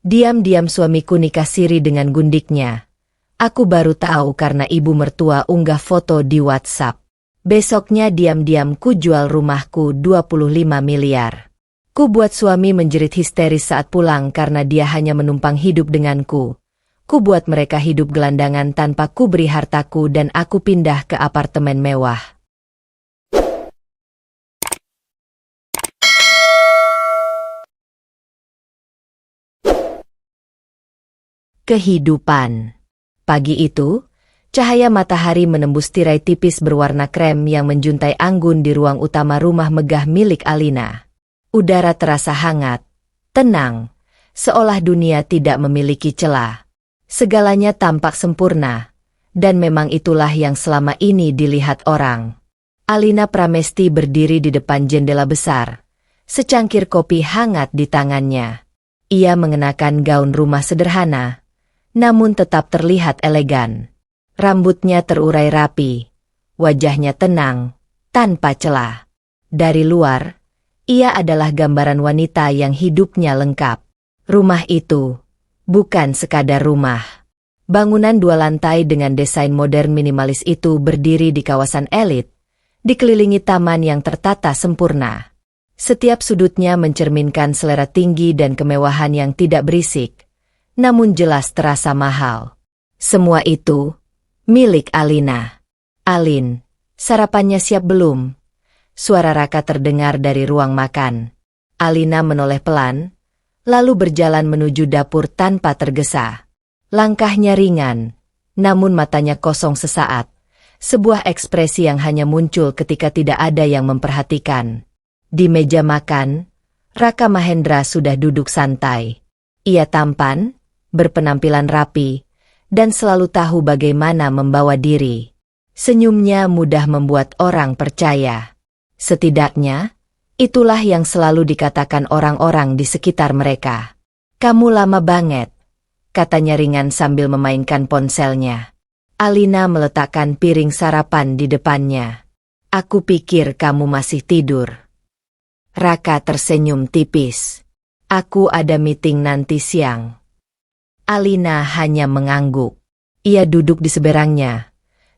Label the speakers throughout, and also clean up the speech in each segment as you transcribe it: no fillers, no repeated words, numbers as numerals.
Speaker 1: Diam-diam suamiku nikah siri dengan gundiknya. Aku baru tahu karena ibu mertua unggah foto di WhatsApp. Besoknya diam-diam ku jual rumahku 25 miliar. Ku buat suami menjerit histeris saat pulang karena dia hanya menumpang hidup denganku. Ku buat mereka hidup gelandangan tanpa ku beri hartaku dan aku pindah ke apartemen mewah. Kehidupan. Pagi itu, cahaya matahari menembus tirai tipis berwarna krem yang menjuntai anggun di ruang utama rumah megah milik Alina. Udara terasa hangat, tenang, seolah dunia tidak memiliki celah. Segalanya tampak sempurna, dan memang itulah yang selama ini dilihat orang. Alina Pramesti berdiri di depan jendela besar, secangkir kopi hangat di tangannya. Ia mengenakan gaun rumah sederhana, namun tetap terlihat elegan. Rambutnya terurai rapi, wajahnya tenang, tanpa celah. Dari luar, ia adalah gambaran wanita yang hidupnya lengkap. Rumah itu bukan sekadar rumah. Bangunan 2 lantai dengan desain modern minimalis itu berdiri di kawasan elit, dikelilingi taman yang tertata sempurna. Setiap sudutnya mencerminkan selera tinggi dan kemewahan yang tidak berisik, namun jelas terasa mahal. Semua itu milik Alina. "Alin, sarapannya siap belum?" Suara Raka terdengar dari ruang makan. Alina menoleh pelan, lalu berjalan menuju dapur tanpa tergesa. Langkahnya ringan, namun matanya kosong sesaat. Sebuah ekspresi yang hanya muncul ketika tidak ada yang memperhatikan. Di meja makan, Raka Mahendra sudah duduk santai. Ia tampan, berpenampilan rapi, dan selalu tahu bagaimana membawa diri. Senyumnya mudah membuat orang percaya. Setidaknya, itulah yang selalu dikatakan orang-orang di sekitar mereka. "Kamu lama banget," katanya ringan sambil memainkan ponselnya. Alina meletakkan piring sarapan di depannya. "Aku pikir kamu masih tidur." Raka tersenyum tipis. "Aku ada meeting nanti siang." Alina hanya mengangguk. Ia duduk di seberangnya,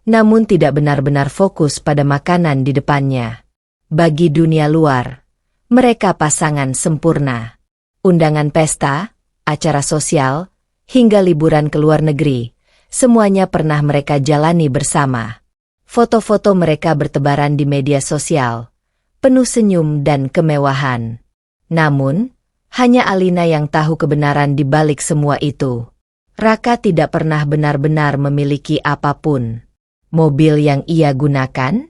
Speaker 1: namun tidak benar-benar fokus pada makanan di depannya. Bagi dunia luar, mereka pasangan sempurna. Undangan pesta, acara sosial, hingga liburan ke luar negeri, semuanya pernah mereka jalani bersama. Foto-foto mereka bertebaran di media sosial, penuh senyum dan kemewahan. Namun, hanya Alina yang tahu kebenaran di balik semua itu. Raka tidak pernah benar-benar memiliki apapun. Mobil yang ia gunakan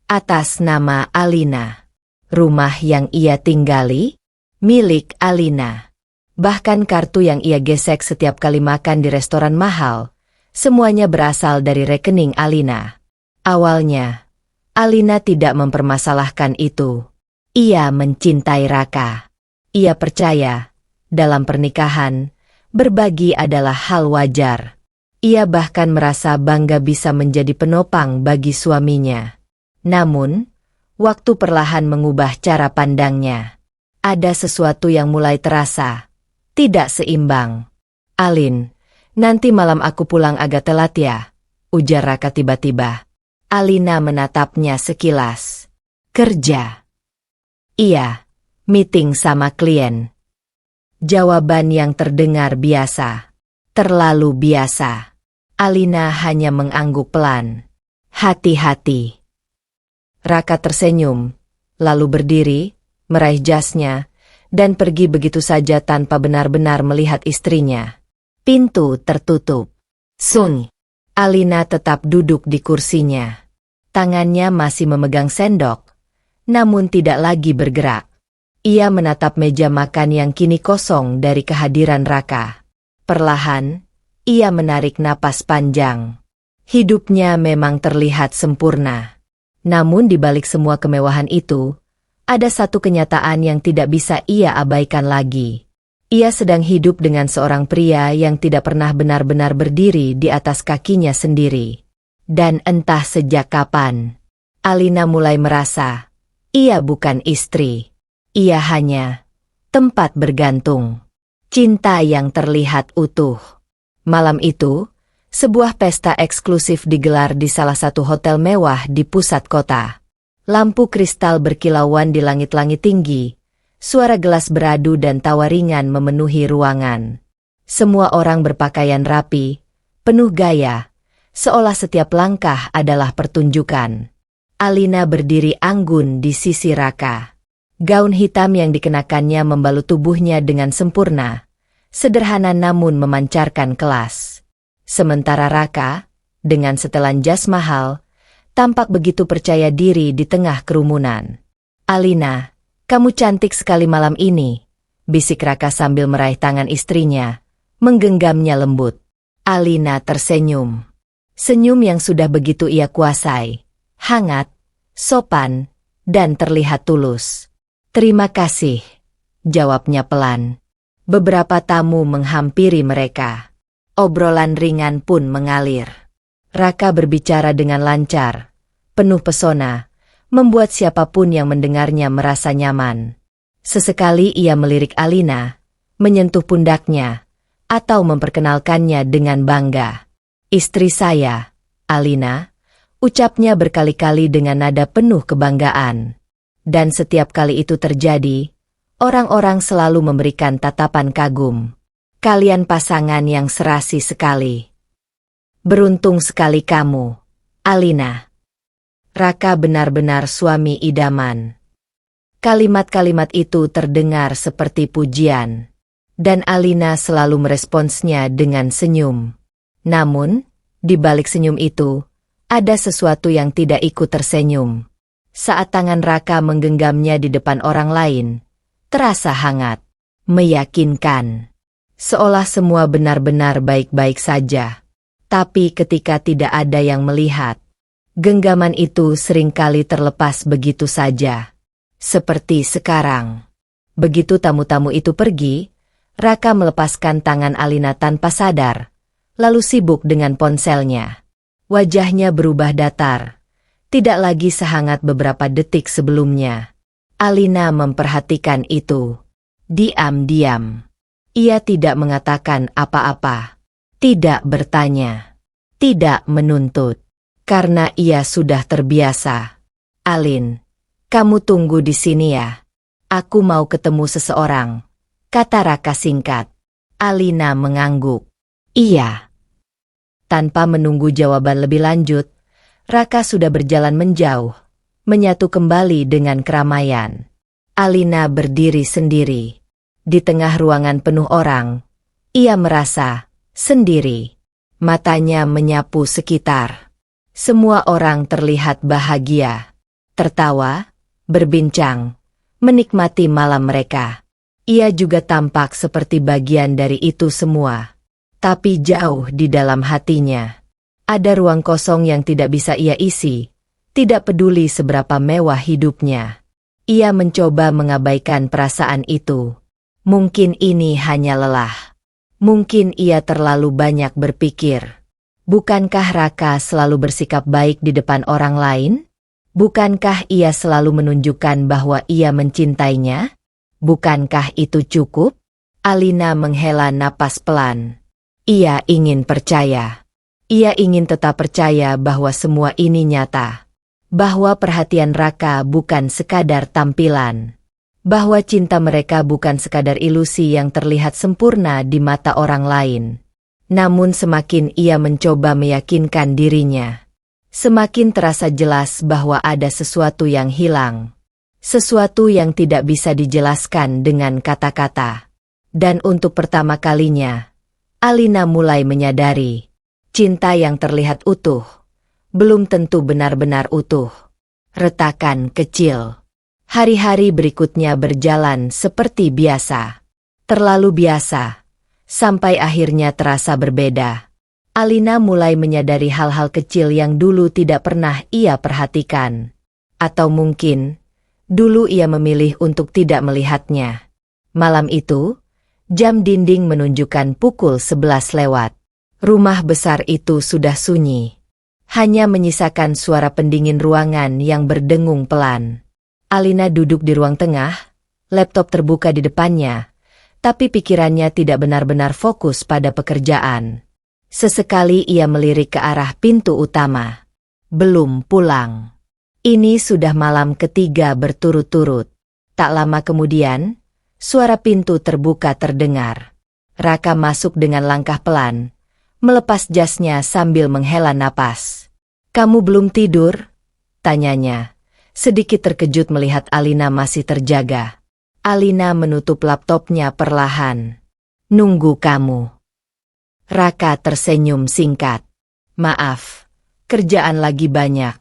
Speaker 1: atas nama Alina. Rumah yang ia tinggali milik Alina. Bahkan kartu yang ia gesek setiap kali makan di restoran mahal, semuanya berasal dari rekening Alina. Awalnya, Alina tidak mempermasalahkan itu. Ia mencintai Raka. Ia percaya, dalam pernikahan, berbagi adalah hal wajar. Ia bahkan merasa bangga bisa menjadi penopang bagi suaminya. Namun, waktu perlahan mengubah cara pandangnya. Ada sesuatu yang mulai terasa tidak seimbang. "Alin, nanti malam aku pulang agak telat ya," ujar Raka tiba-tiba. Alina menatapnya sekilas. "Kerja?" "Iya. Meeting sama klien." Jawaban yang terdengar biasa. Terlalu biasa. Alina hanya mengangguk pelan. "Hati-hati." Raka tersenyum, lalu berdiri, meraih jasnya, dan pergi begitu saja tanpa benar-benar melihat istrinya. Pintu tertutup. Sun. Alina tetap duduk di kursinya. Tangannya masih memegang sendok, namun tidak lagi bergerak. Ia menatap meja makan yang kini kosong dari kehadiran Raka. Perlahan, ia menarik napas panjang. Hidupnya memang terlihat sempurna. Namun di balik semua kemewahan itu, ada satu kenyataan yang tidak bisa ia abaikan lagi. Ia sedang hidup dengan seorang pria yang tidak pernah benar-benar berdiri di atas kakinya sendiri. Dan entah sejak kapan, Alina mulai merasa, ia bukan istri. Ia hanya tempat bergantung. Cinta yang terlihat utuh. Malam itu, sebuah pesta eksklusif digelar di salah satu hotel mewah di pusat kota. Lampu kristal berkilauan di langit-langit tinggi, suara gelas beradu dan tawa ringan memenuhi ruangan. Semua orang berpakaian rapi, penuh gaya, seolah setiap langkah adalah pertunjukan. Alina berdiri anggun di sisi Raka. Gaun hitam yang dikenakannya membalut tubuhnya dengan sempurna, sederhana namun memancarkan kelas. Sementara Raka, dengan setelan jas mahal, tampak begitu percaya diri di tengah kerumunan. "Alina, kamu cantik sekali malam ini," bisik Raka sambil meraih tangan istrinya, menggenggamnya lembut. Alina tersenyum. Senyum yang sudah begitu ia kuasai, hangat, sopan, dan terlihat tulus. "Terima kasih," jawabnya pelan. Beberapa tamu menghampiri mereka. Obrolan ringan pun mengalir. Raka berbicara dengan lancar, penuh pesona, membuat siapapun yang mendengarnya merasa nyaman. Sesekali ia melirik Alina, menyentuh pundaknya, atau memperkenalkannya dengan bangga. "Istri saya, Alina," ucapnya berkali-kali dengan nada penuh kebanggaan. Dan setiap kali itu terjadi, orang-orang selalu memberikan tatapan kagum. "Kalian pasangan yang serasi sekali. Beruntung sekali kamu, Alina. Raka benar-benar suami idaman." Kalimat-kalimat itu terdengar seperti pujian, dan Alina selalu meresponsnya dengan senyum. Namun, di balik senyum itu, ada sesuatu yang tidak ikut tersenyum. Saat tangan Raka menggenggamnya di depan orang lain, terasa hangat, meyakinkan. Seolah semua benar-benar baik-baik saja. Tapi ketika tidak ada yang melihat, genggaman itu seringkali terlepas begitu saja. Seperti sekarang. Begitu tamu-tamu itu pergi, Raka melepaskan tangan Alina tanpa sadar, lalu sibuk dengan ponselnya. Wajahnya berubah datar, tidak lagi sehangat beberapa detik sebelumnya. Alina memperhatikan itu. Diam-diam. Ia tidak mengatakan apa-apa, tidak bertanya, tidak menuntut, karena ia sudah terbiasa. "Alin, kamu tunggu di sini ya. Aku mau ketemu seseorang," kata Raka singkat. Alina mengangguk. "Iya." Tanpa menunggu jawaban lebih lanjut, Raka sudah berjalan menjauh, menyatu kembali dengan keramaian. Alina berdiri sendiri. Di tengah ruangan penuh orang, ia merasa sendiri. Matanya menyapu sekitar. Semua orang terlihat bahagia, tertawa, berbincang, menikmati malam mereka. Ia juga tampak seperti bagian dari itu semua. Tapi jauh di dalam hatinya, ada ruang kosong yang tidak bisa ia isi, tidak peduli seberapa mewah hidupnya. Ia mencoba mengabaikan perasaan itu. Mungkin ini hanya lelah. Mungkin ia terlalu banyak berpikir. Bukankah Raka selalu bersikap baik di depan orang lain? Bukankah ia selalu menunjukkan bahwa ia mencintainya? Bukankah itu cukup? Alina menghela napas pelan. Ia ingin percaya. Ia ingin tetap percaya bahwa semua ini nyata. Bahwa perhatian Raka bukan sekadar tampilan. Bahwa cinta mereka bukan sekadar ilusi yang terlihat sempurna di mata orang lain. Namun semakin ia mencoba meyakinkan dirinya, semakin terasa jelas bahwa ada sesuatu yang hilang. Sesuatu yang tidak bisa dijelaskan dengan kata-kata. Dan untuk pertama kalinya, Alina mulai menyadari, cinta yang terlihat utuh, belum tentu benar-benar utuh. Retakan kecil. Hari-hari berikutnya berjalan seperti biasa. Terlalu biasa, sampai akhirnya terasa berbeda. Alina mulai menyadari hal-hal kecil yang dulu tidak pernah ia perhatikan. Atau mungkin, dulu ia memilih untuk tidak melihatnya. Malam itu, jam dinding menunjukkan pukul 11 lewat. Rumah besar itu sudah sunyi. Hanya menyisakan suara pendingin ruangan yang berdengung pelan. Alina duduk di ruang tengah, laptop terbuka di depannya, tapi pikirannya tidak benar-benar fokus pada pekerjaan. Sesekali ia melirik ke arah pintu utama. Belum pulang. Ini sudah malam ketiga berturut-turut. Tak lama kemudian, suara pintu terbuka terdengar. Raka masuk dengan langkah pelan, melepas jasnya sambil menghela napas. "Kamu belum tidur?" tanyanya, sedikit terkejut melihat Alina masih terjaga. Alina menutup laptopnya perlahan. "Nunggu kamu." Raka tersenyum singkat. "Maaf, kerjaan lagi banyak."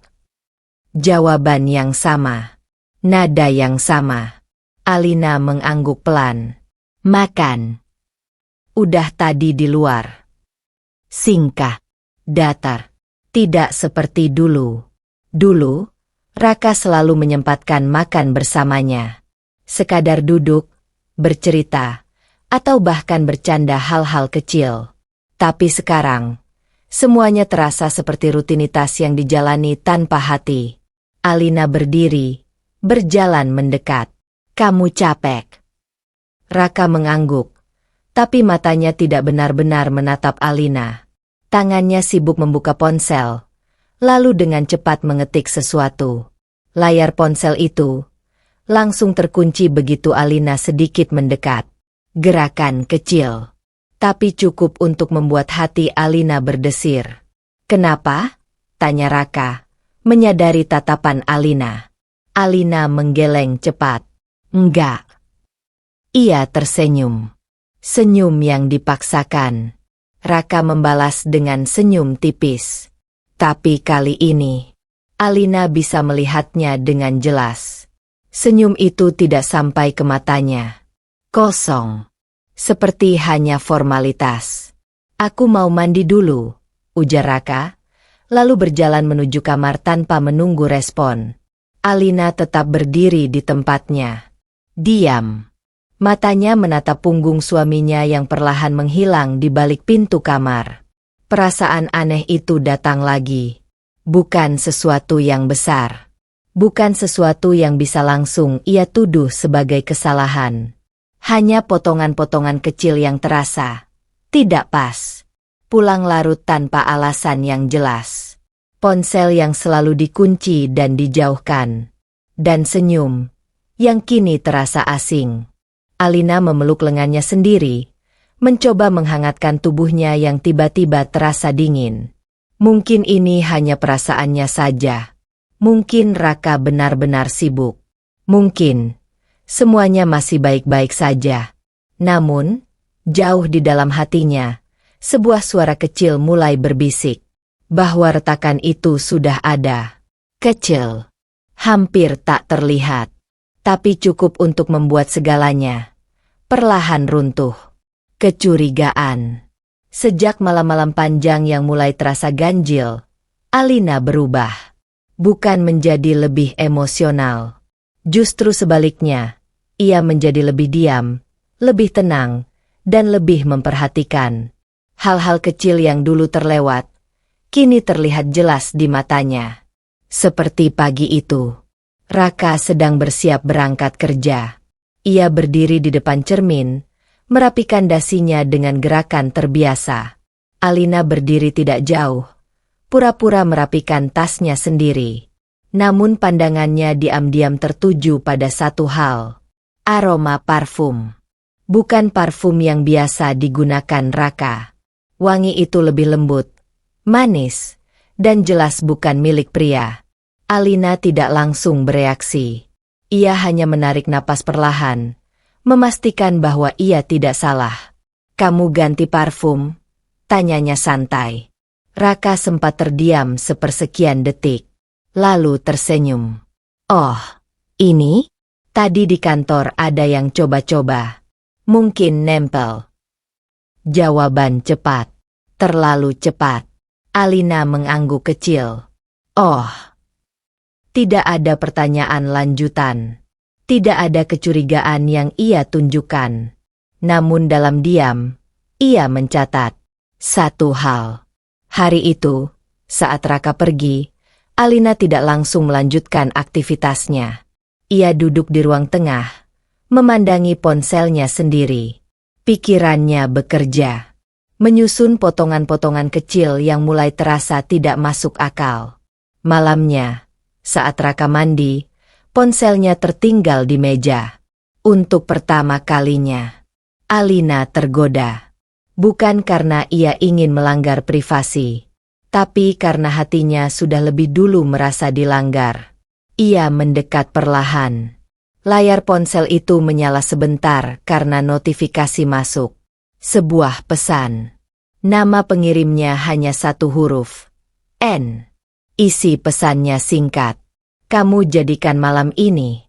Speaker 1: Jawaban yang sama. Nada yang sama. Alina mengangguk pelan. "Makan." "Udah tadi di luar." Singkat. Datar. Tidak seperti dulu. Dulu, Raka selalu menyempatkan makan bersamanya. Sekadar duduk, bercerita, atau bahkan bercanda hal-hal kecil. Tapi sekarang, semuanya terasa seperti rutinitas yang dijalani tanpa hati. Alina berdiri, berjalan mendekat. "Kamu capek?" Raka mengangguk, tapi matanya tidak benar-benar menatap Alina. Tangannya sibuk membuka ponsel, lalu dengan cepat mengetik sesuatu. Layar ponsel itu langsung terkunci begitu Alina sedikit mendekat. Gerakan kecil, tapi cukup untuk membuat hati Alina berdesir. "Kenapa?" tanya Raka, menyadari tatapan Alina. Alina menggeleng cepat. "Enggak." Ia tersenyum. Senyum yang dipaksakan. Raka membalas dengan senyum tipis. Tapi kali ini, Alina bisa melihatnya dengan jelas. Senyum itu tidak sampai ke matanya. Kosong. Seperti hanya formalitas. "Aku mau mandi dulu," ujar Raka, lalu berjalan menuju kamar tanpa menunggu respon. Alina tetap berdiri di tempatnya. Diam. Matanya menatap punggung suaminya yang perlahan menghilang di balik pintu kamar. Perasaan aneh itu datang lagi. Bukan sesuatu yang besar. Bukan sesuatu yang bisa langsung ia tuduh sebagai kesalahan. Hanya potongan-potongan kecil yang terasa tidak pas. Pulang larut tanpa alasan yang jelas. Ponsel yang selalu dikunci dan dijauhkan. Dan senyum yang kini terasa asing. Alina memeluk lengannya sendiri, mencoba menghangatkan tubuhnya yang tiba-tiba terasa dingin. Mungkin ini hanya perasaannya saja. Mungkin Raka benar-benar sibuk. Mungkin semuanya masih baik-baik saja. Namun, jauh di dalam hatinya, sebuah suara kecil mulai berbisik. Bahwa retakan itu sudah ada. Kecil. Hampir tak terlihat. Tapi cukup untuk membuat segalanya perlahan runtuh. Kecurigaan. Sejak malam-malam panjang yang mulai terasa ganjil, Alina berubah. Bukan menjadi lebih emosional. Justru sebaliknya, ia menjadi lebih diam, lebih tenang, dan lebih memperhatikan. Hal-hal kecil yang dulu terlewat, kini terlihat jelas di matanya. Seperti pagi itu, Raka sedang bersiap berangkat kerja. Ia berdiri di depan cermin, merapikan dasinya dengan gerakan terbiasa. Alina berdiri tidak jauh, pura-pura merapikan tasnya sendiri. Namun pandangannya diam-diam tertuju pada satu hal. Aroma parfum. Bukan parfum yang biasa digunakan Raka. Wangi itu lebih lembut, manis, dan jelas bukan milik pria. Alina tidak langsung bereaksi. Ia hanya menarik napas perlahan, memastikan bahwa ia tidak salah. "Kamu ganti parfum?" tanyanya santai. Raka sempat terdiam sepersekian detik, lalu tersenyum. "Oh, ini? Tadi di kantor ada yang coba-coba. Mungkin nempel." Jawaban cepat. Terlalu cepat. Alina mengangguk kecil. "Oh." Tidak ada pertanyaan lanjutan. Tidak ada kecurigaan yang ia tunjukkan. Namun dalam diam, ia mencatat satu hal. Hari itu, saat Raka pergi, Alina tidak langsung melanjutkan aktivitasnya. Ia duduk di ruang tengah, memandangi ponselnya sendiri. Pikirannya bekerja, menyusun potongan-potongan kecil yang mulai terasa tidak masuk akal. Malamnya, saat Raka mandi, ponselnya tertinggal di meja. Untuk pertama kalinya, Alina tergoda. Bukan karena ia ingin melanggar privasi, tapi karena hatinya sudah lebih dulu merasa dilanggar. Ia mendekat perlahan. Layar ponsel itu menyala sebentar karena notifikasi masuk. Sebuah pesan. Nama pengirimnya hanya satu huruf. N. Isi pesannya singkat. Kamu jadikan malam ini.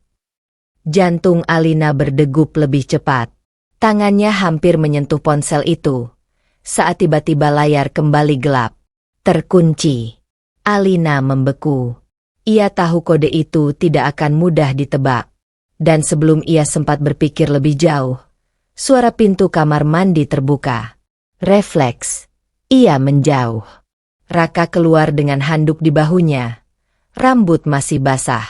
Speaker 1: Jantung Alina berdegup lebih cepat. Tangannya hampir menyentuh ponsel itu. Saat tiba-tiba layar kembali gelap. Terkunci. Alina membeku. Ia tahu kode itu tidak akan mudah ditebak. Dan sebelum ia sempat berpikir lebih jauh, suara pintu kamar mandi terbuka. Refleks. Ia menjauh. Raka keluar dengan handuk di bahunya. Rambut masih basah.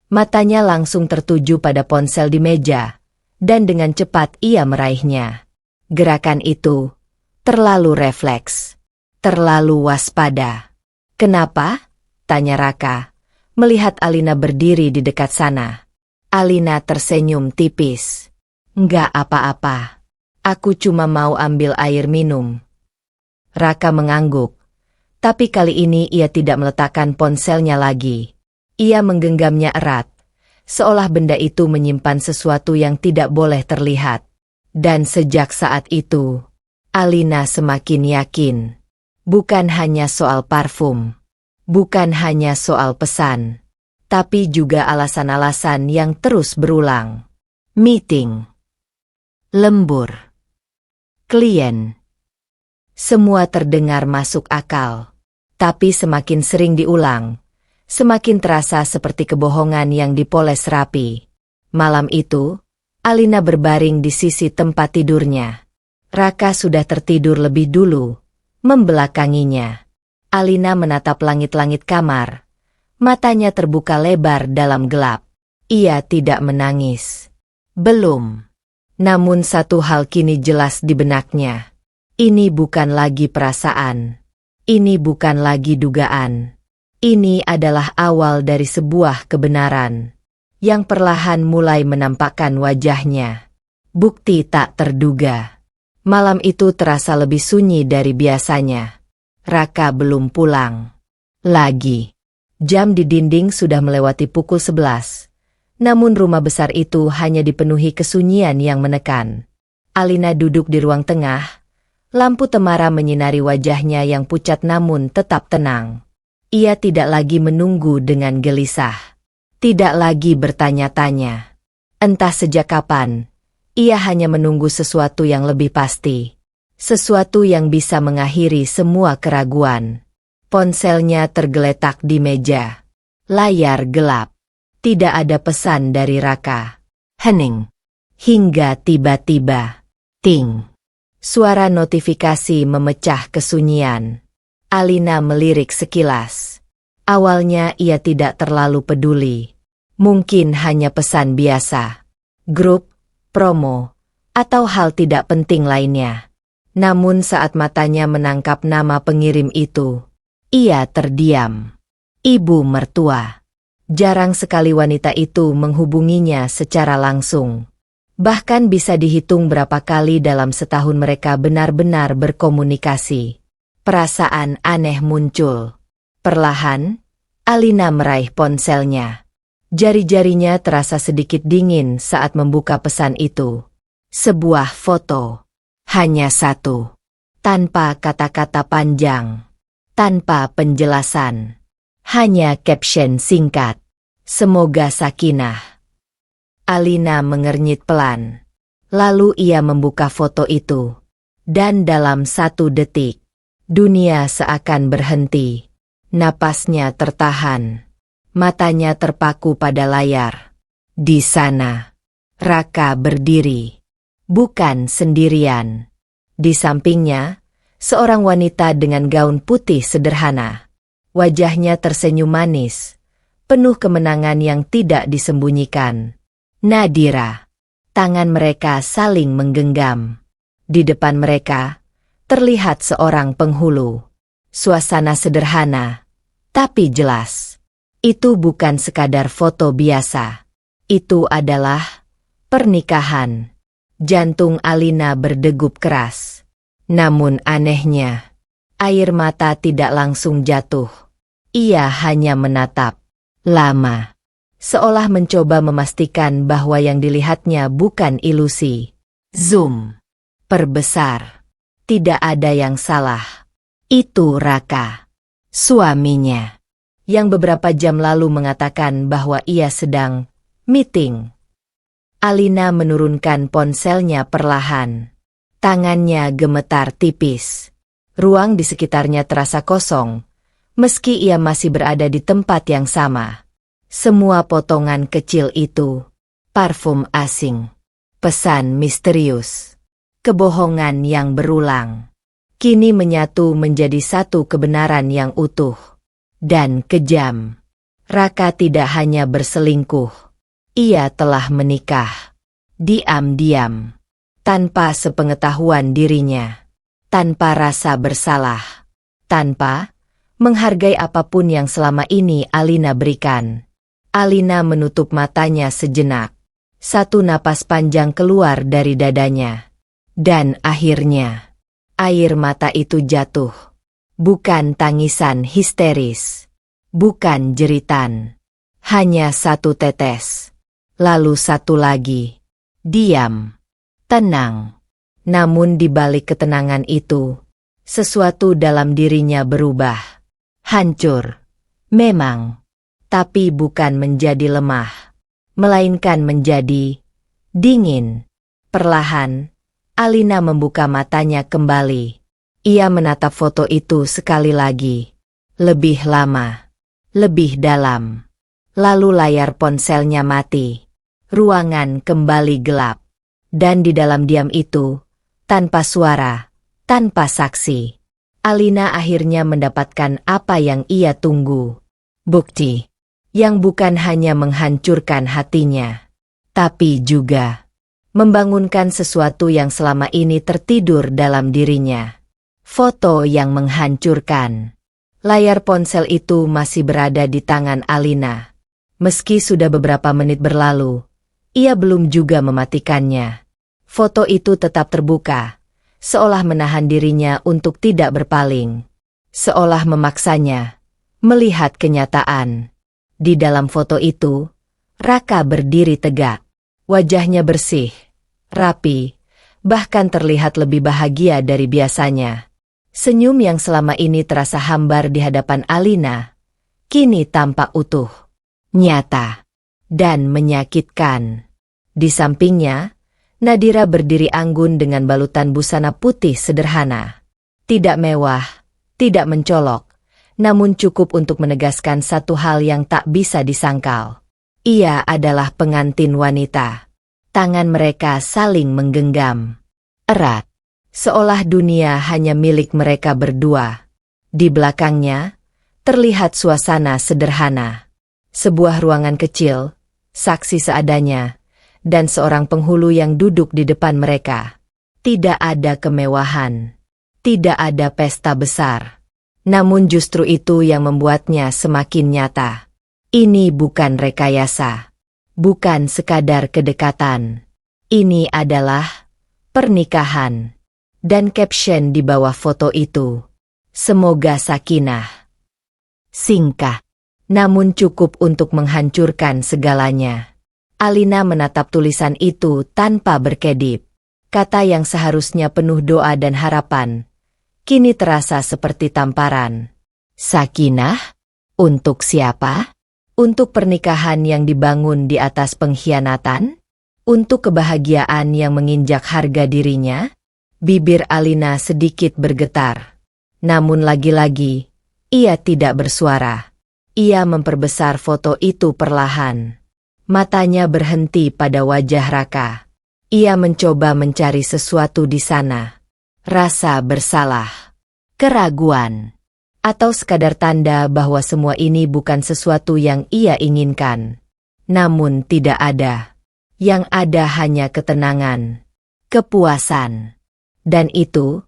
Speaker 1: Matanya langsung tertuju pada ponsel di meja. Dan dengan cepat ia meraihnya. Gerakan itu terlalu refleks. Terlalu waspada. Kenapa? Tanya Raka, melihat Alina berdiri di dekat sana. Alina tersenyum tipis. Enggak apa-apa. Aku cuma mau ambil air minum. Raka mengangguk. Tapi kali ini ia tidak meletakkan ponselnya lagi. Ia menggenggamnya erat. Seolah benda itu menyimpan sesuatu yang tidak boleh terlihat. Dan sejak saat itu, Alina semakin yakin. Bukan hanya soal parfum. Bukan hanya soal pesan. Tapi juga alasan-alasan yang terus berulang. Meeting. Lembur. Klien. Semua terdengar masuk akal. Tapi semakin sering diulang, semakin terasa seperti kebohongan yang dipoles rapi. Malam itu, Alina berbaring di sisi tempat tidurnya. Raka sudah tertidur lebih dulu, membelakanginya. Alina menatap langit-langit kamar. Matanya terbuka lebar dalam gelap. Ia tidak menangis. Belum. Namun satu hal kini jelas di benaknya. Ini bukan lagi perasaan. Ini bukan lagi dugaan. Ini adalah awal dari sebuah kebenaran. Yang perlahan mulai menampakkan wajahnya. Bukti tak terduga. Malam itu terasa lebih sunyi dari biasanya. Raka belum pulang. Lagi. Jam di dinding sudah melewati pukul 11. Namun rumah besar itu hanya dipenuhi kesunyian yang menekan. Alina duduk di ruang tengah. Lampu temara menyinari wajahnya yang pucat namun tetap tenang. Ia tidak lagi menunggu dengan gelisah. Tidak lagi bertanya-tanya. Entah sejak kapan, ia hanya menunggu sesuatu yang lebih pasti. Sesuatu yang bisa mengakhiri semua keraguan. Ponselnya tergeletak di meja. Layar gelap. Tidak ada pesan dari Raka. Hening. Hingga tiba-tiba. Ting. Suara notifikasi memecah kesunyian. Alina melirik sekilas. Awalnya ia tidak terlalu peduli. Mungkin hanya pesan biasa. Grup, promo, atau hal tidak penting lainnya. Namun saat matanya menangkap nama pengirim itu, ia terdiam. Ibu mertua. Jarang sekali wanita itu menghubunginya secara langsung. Bahkan bisa dihitung berapa kali dalam setahun mereka benar-benar berkomunikasi. Perasaan aneh muncul. Perlahan, Alina meraih ponselnya. Jari-jarinya terasa sedikit dingin saat membuka pesan itu. Sebuah foto. Hanya satu. Tanpa kata-kata panjang. Tanpa penjelasan. Hanya caption singkat. Semoga sakinah. Alina mengernyit pelan. Lalu ia membuka foto itu. Dan dalam 1 detik, dunia seakan berhenti. Napasnya tertahan. Matanya terpaku pada layar. Di sana, Raka berdiri. Bukan sendirian. Di sampingnya, seorang wanita dengan gaun putih sederhana. Wajahnya tersenyum manis, penuh kemenangan yang tidak disembunyikan. Nadira. Tangan mereka saling menggenggam. Di depan mereka, terlihat seorang penghulu. Suasana sederhana, tapi jelas. Itu bukan sekadar foto biasa. Itu adalah pernikahan. Jantung Alina berdegup keras. Namun anehnya, air mata tidak langsung jatuh. Ia hanya menatap lama, seolah mencoba memastikan bahwa yang dilihatnya bukan ilusi. Zoom. Perbesar. Tidak ada yang salah. Itu Raka, suaminya, yang beberapa jam lalu mengatakan bahwa ia sedang meeting. Alina menurunkan ponselnya perlahan. Tangannya gemetar tipis. Ruang di sekitarnya terasa kosong, meski ia masih berada di tempat yang sama. Semua potongan kecil itu, parfum asing, pesan misterius, kebohongan yang berulang, kini menyatu menjadi satu kebenaran yang utuh dan kejam. Raka tidak hanya berselingkuh, ia telah menikah. Diam-diam, tanpa sepengetahuan dirinya, tanpa rasa bersalah, tanpa menghargai apapun yang selama ini Alina berikan. Alina menutup matanya sejenak. Satu napas panjang keluar dari dadanya. Dan akhirnya, air mata itu jatuh. Bukan tangisan histeris. Bukan jeritan. Hanya satu tetes. Lalu satu lagi. Diam. Tenang. Namun di balik ketenangan itu, sesuatu dalam dirinya berubah. Hancur. Memang. Tapi bukan menjadi lemah. Melainkan menjadi dingin. Perlahan, Alina membuka matanya kembali. Ia menatap foto itu sekali lagi. Lebih lama. Lebih dalam. Lalu layar ponselnya mati. Ruangan kembali gelap. Dan di dalam diam itu, tanpa suara, tanpa saksi, Alina akhirnya mendapatkan apa yang ia tunggu. Bukti. Yang bukan hanya menghancurkan hatinya, tapi juga membangunkan sesuatu yang selama ini tertidur dalam dirinya. Foto yang menghancurkan. Layar ponsel itu masih berada di tangan Alina. Meski sudah beberapa menit berlalu, ia belum juga mematikannya. Foto itu tetap terbuka, seolah menahan dirinya untuk tidak berpaling. Seolah memaksanya melihat kenyataan. Di dalam foto itu, Raka berdiri tegak. Wajahnya bersih, rapi, bahkan terlihat lebih bahagia dari biasanya. Senyum yang selama ini terasa hambar di hadapan Alina, kini tampak utuh, nyata, dan menyakitkan. Di sampingnya, Nadira berdiri anggun dengan balutan busana putih sederhana. Tidak mewah, tidak mencolok, namun cukup untuk menegaskan satu hal yang tak bisa disangkal. Ia adalah pengantin wanita. Tangan mereka saling menggenggam erat, seolah dunia hanya milik mereka berdua. Di belakangnya, terlihat suasana sederhana. Sebuah ruangan kecil, saksi seadanya, dan seorang penghulu yang duduk di depan mereka. Tidak ada kemewahan, tidak ada pesta besar. Namun justru itu yang membuatnya semakin nyata. Ini bukan rekayasa. Bukan sekadar kedekatan. Ini adalah pernikahan. Dan caption di bawah foto itu. Semoga sakinah. Singkat. Namun cukup untuk menghancurkan segalanya. Alina menatap tulisan itu tanpa berkedip. Kata yang seharusnya penuh doa dan harapan, kini terasa seperti tamparan. Sakinah? Untuk siapa? Untuk pernikahan yang dibangun di atas pengkhianatan? Untuk kebahagiaan yang menginjak harga dirinya? Bibir Alina sedikit bergetar. Namun lagi-lagi, ia tidak bersuara. Ia memperbesar foto itu perlahan. Matanya berhenti pada wajah Raka. Ia mencoba mencari sesuatu di sana. Rasa bersalah, keraguan, atau sekadar tanda bahwa semua ini bukan sesuatu yang ia inginkan. Namun tidak ada. Yang ada hanya ketenangan, kepuasan, Dan itu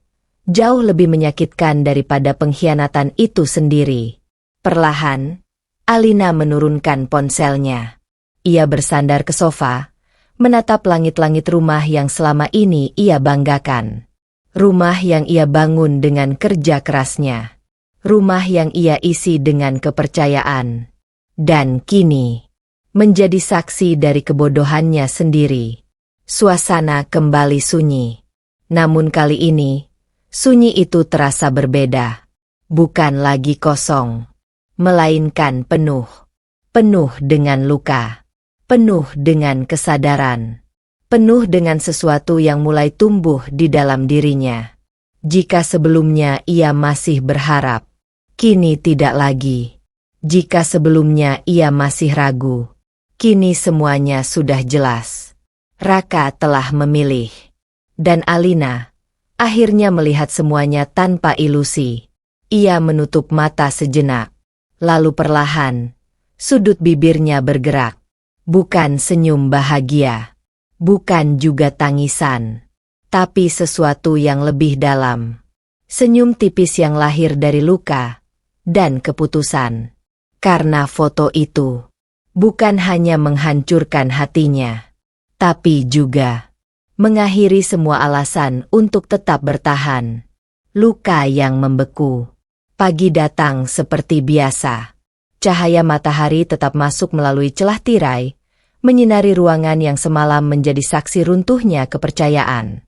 Speaker 1: jauh lebih menyakitkan daripada pengkhianatan itu sendiri. Perlahan, Alina menurunkan ponselnya. Ia bersandar ke sofa, menatap langit-langit rumah yang selama ini ia banggakan. Rumah yang ia bangun dengan kerja kerasnya. Rumah yang ia isi dengan kepercayaan. Dan kini, menjadi saksi dari kebodohannya sendiri. Suasana kembali sunyi. Namun kali ini, sunyi itu terasa berbeda. Bukan lagi kosong, melainkan penuh. Penuh dengan luka. Penuh dengan kesadaran. Penuh dengan sesuatu yang mulai tumbuh di dalam dirinya. Jika sebelumnya ia masih berharap, kini tidak lagi. Jika sebelumnya ia masih ragu, kini semuanya sudah jelas. Raka telah memilih. Dan Alina akhirnya melihat semuanya tanpa ilusi. Ia menutup mata sejenak. Lalu perlahan, sudut bibirnya bergerak. Bukan senyum bahagia. Bukan juga tangisan. Tapi sesuatu yang lebih dalam. Senyum tipis yang lahir dari luka dan keputusan. Karena foto itu bukan hanya menghancurkan hatinya, tapi juga mengakhiri semua alasan untuk tetap bertahan. Luka yang membeku. Pagi datang seperti biasa. Cahaya matahari tetap masuk melalui celah tirai, menyinari ruangan yang semalam menjadi saksi runtuhnya kepercayaan.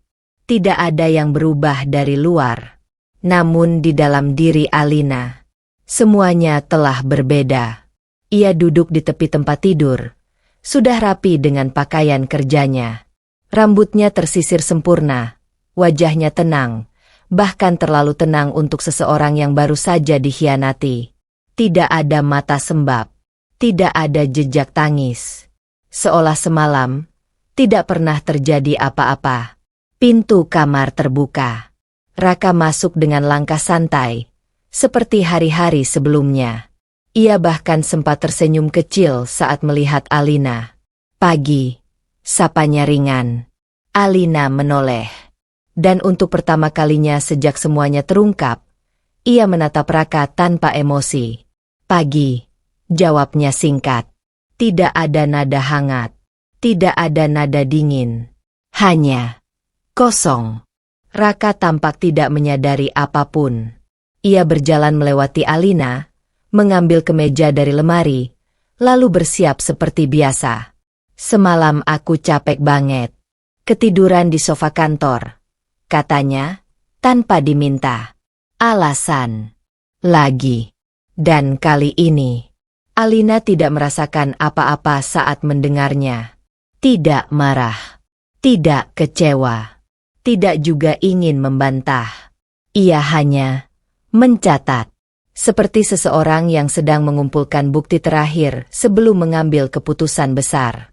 Speaker 1: Tidak ada yang berubah dari luar. Namun di dalam diri Alina, semuanya telah berbeda. Ia duduk di tepi tempat tidur, sudah rapi dengan pakaian kerjanya. Rambutnya tersisir sempurna, wajahnya tenang, bahkan terlalu tenang untuk seseorang yang baru saja dikhianati. Tidak ada mata sembab, tidak ada jejak tangis. Seolah semalam, tidak pernah terjadi apa-apa. Pintu kamar terbuka. Raka masuk dengan langkah santai, seperti hari-hari sebelumnya. Ia bahkan sempat tersenyum kecil saat melihat Alina. Pagi, sapanya ringan. Alina menoleh. Dan untuk pertama kalinya sejak semuanya terungkap, ia menatap Raka tanpa emosi. Pagi, jawabnya singkat. Tidak ada nada hangat. Tidak ada nada dingin. Hanya kosong. Raka tampak tidak menyadari apapun. Ia berjalan melewati Alina, mengambil kemeja dari lemari, lalu bersiap seperti biasa. Semalam aku capek banget. Ketiduran di sofa kantor, katanya, tanpa diminta alasan. Lagi. Dan kali ini, Alina tidak merasakan apa-apa saat mendengarnya. Tidak marah, tidak kecewa, tidak juga ingin membantah. Ia hanya mencatat, seperti seseorang yang sedang mengumpulkan bukti terakhir sebelum mengambil keputusan besar.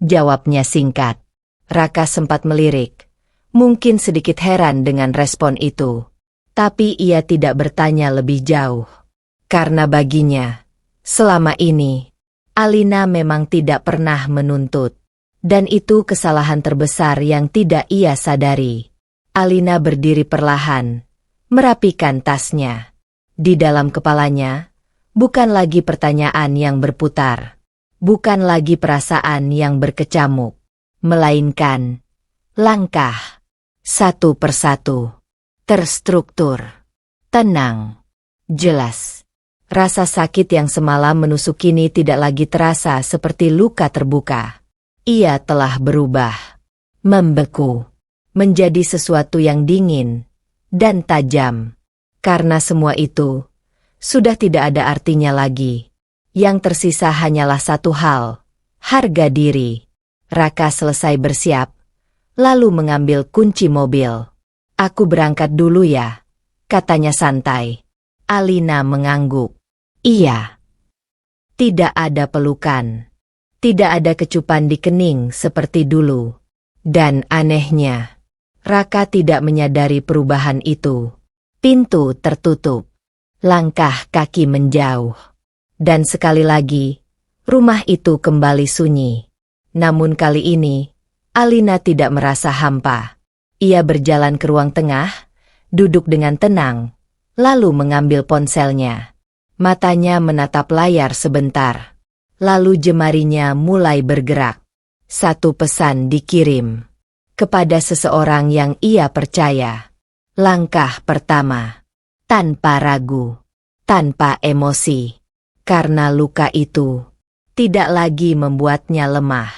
Speaker 1: Jawabnya singkat. Raka sempat melirik, mungkin sedikit heran dengan respon itu. Tapi ia tidak bertanya lebih jauh. Karena baginya, selama ini, Alina memang tidak pernah menuntut. Dan itu kesalahan terbesar yang tidak ia sadari. Alina berdiri perlahan, merapikan tasnya. Di dalam kepalanya, bukan lagi pertanyaan yang berputar. Bukan lagi perasaan yang berkecamuk. Melainkan langkah, satu persatu. Terstruktur, tenang, jelas. Rasa sakit yang semalam menusuk kini tidak lagi terasa seperti luka terbuka. Ia telah berubah, membeku, menjadi sesuatu yang dingin dan tajam. Karena semua itu sudah tidak ada artinya lagi. Yang tersisa hanyalah satu hal, harga diri. Raka selesai bersiap, lalu mengambil kunci mobil. Aku berangkat dulu ya, katanya santai. Alina mengangguk. Iya. Tidak ada pelukan. Tidak ada kecupan di kening seperti dulu. Dan anehnya, Raka tidak menyadari perubahan itu. Pintu tertutup. Langkah kaki menjauh. Dan sekali lagi, rumah itu kembali sunyi. Namun kali ini, Alina tidak merasa hampa. Ia berjalan ke ruang tengah, duduk dengan tenang, lalu mengambil ponselnya. Matanya menatap layar sebentar. Lalu jemarinya mulai bergerak. Satu pesan dikirim kepada seseorang yang ia percaya. Langkah pertama. Tanpa ragu, tanpa emosi. Karena luka itu tidak lagi membuatnya lemah,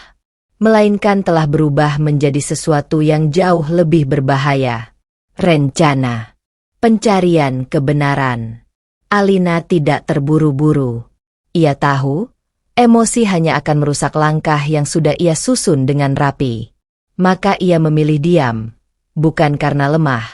Speaker 1: melainkan telah berubah menjadi sesuatu yang jauh lebih berbahaya. Rencana. Pencarian kebenaran. Alina tidak terburu-buru. Ia tahu, emosi hanya akan merusak langkah yang sudah ia susun dengan rapi. Maka ia memilih diam, bukan karena lemah,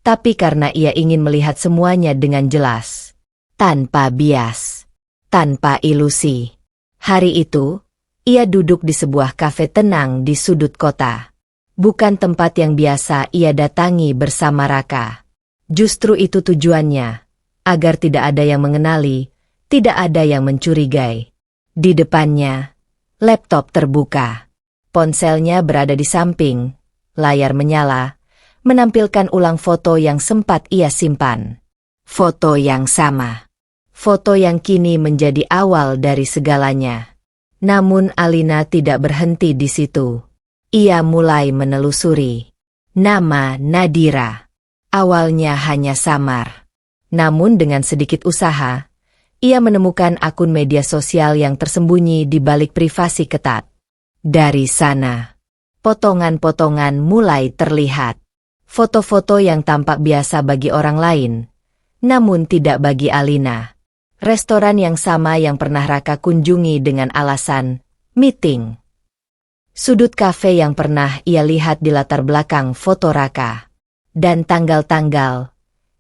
Speaker 1: tapi karena ia ingin melihat semuanya dengan jelas. Tanpa bias, tanpa ilusi. Hari itu, ia duduk di sebuah kafe tenang di sudut kota. Bukan tempat yang biasa ia datangi bersama Raka. Justru itu tujuannya, agar tidak ada yang mengenali, tidak ada yang mencurigai. Di depannya, laptop terbuka. Ponselnya berada di samping, layar menyala, menampilkan ulang foto yang sempat ia simpan. Foto yang sama. Foto yang kini menjadi awal dari segalanya. Namun Alina tidak berhenti di situ. Ia mulai menelusuri. Nama Nadira. Awalnya hanya samar. Namun dengan sedikit usaha, ia menemukan akun media sosial yang tersembunyi di balik privasi ketat. Dari sana, potongan-potongan mulai terlihat. Foto-foto yang tampak biasa bagi orang lain, namun tidak bagi Alina. Restoran yang sama yang pernah Raka kunjungi dengan alasan meeting. Sudut kafe yang pernah ia lihat di latar belakang foto Raka. Dan tanggal-tanggal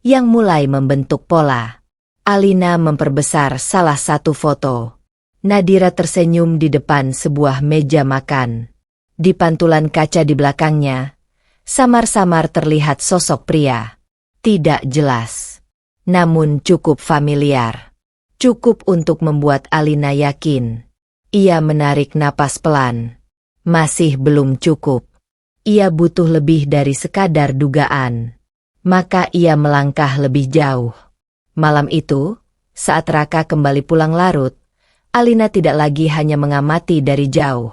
Speaker 1: yang mulai membentuk pola. Alina memperbesar salah satu foto. Nadira tersenyum di depan sebuah meja makan. Di pantulan kaca di belakangnya, samar-samar terlihat sosok pria. Tidak jelas, namun cukup familiar. Cukup untuk membuat Alina yakin. Ia menarik napas pelan. Masih belum cukup. Ia butuh lebih dari sekadar dugaan. Maka ia melangkah lebih jauh. Malam itu, saat Raka kembali pulang larut, Alina tidak lagi hanya mengamati dari jauh.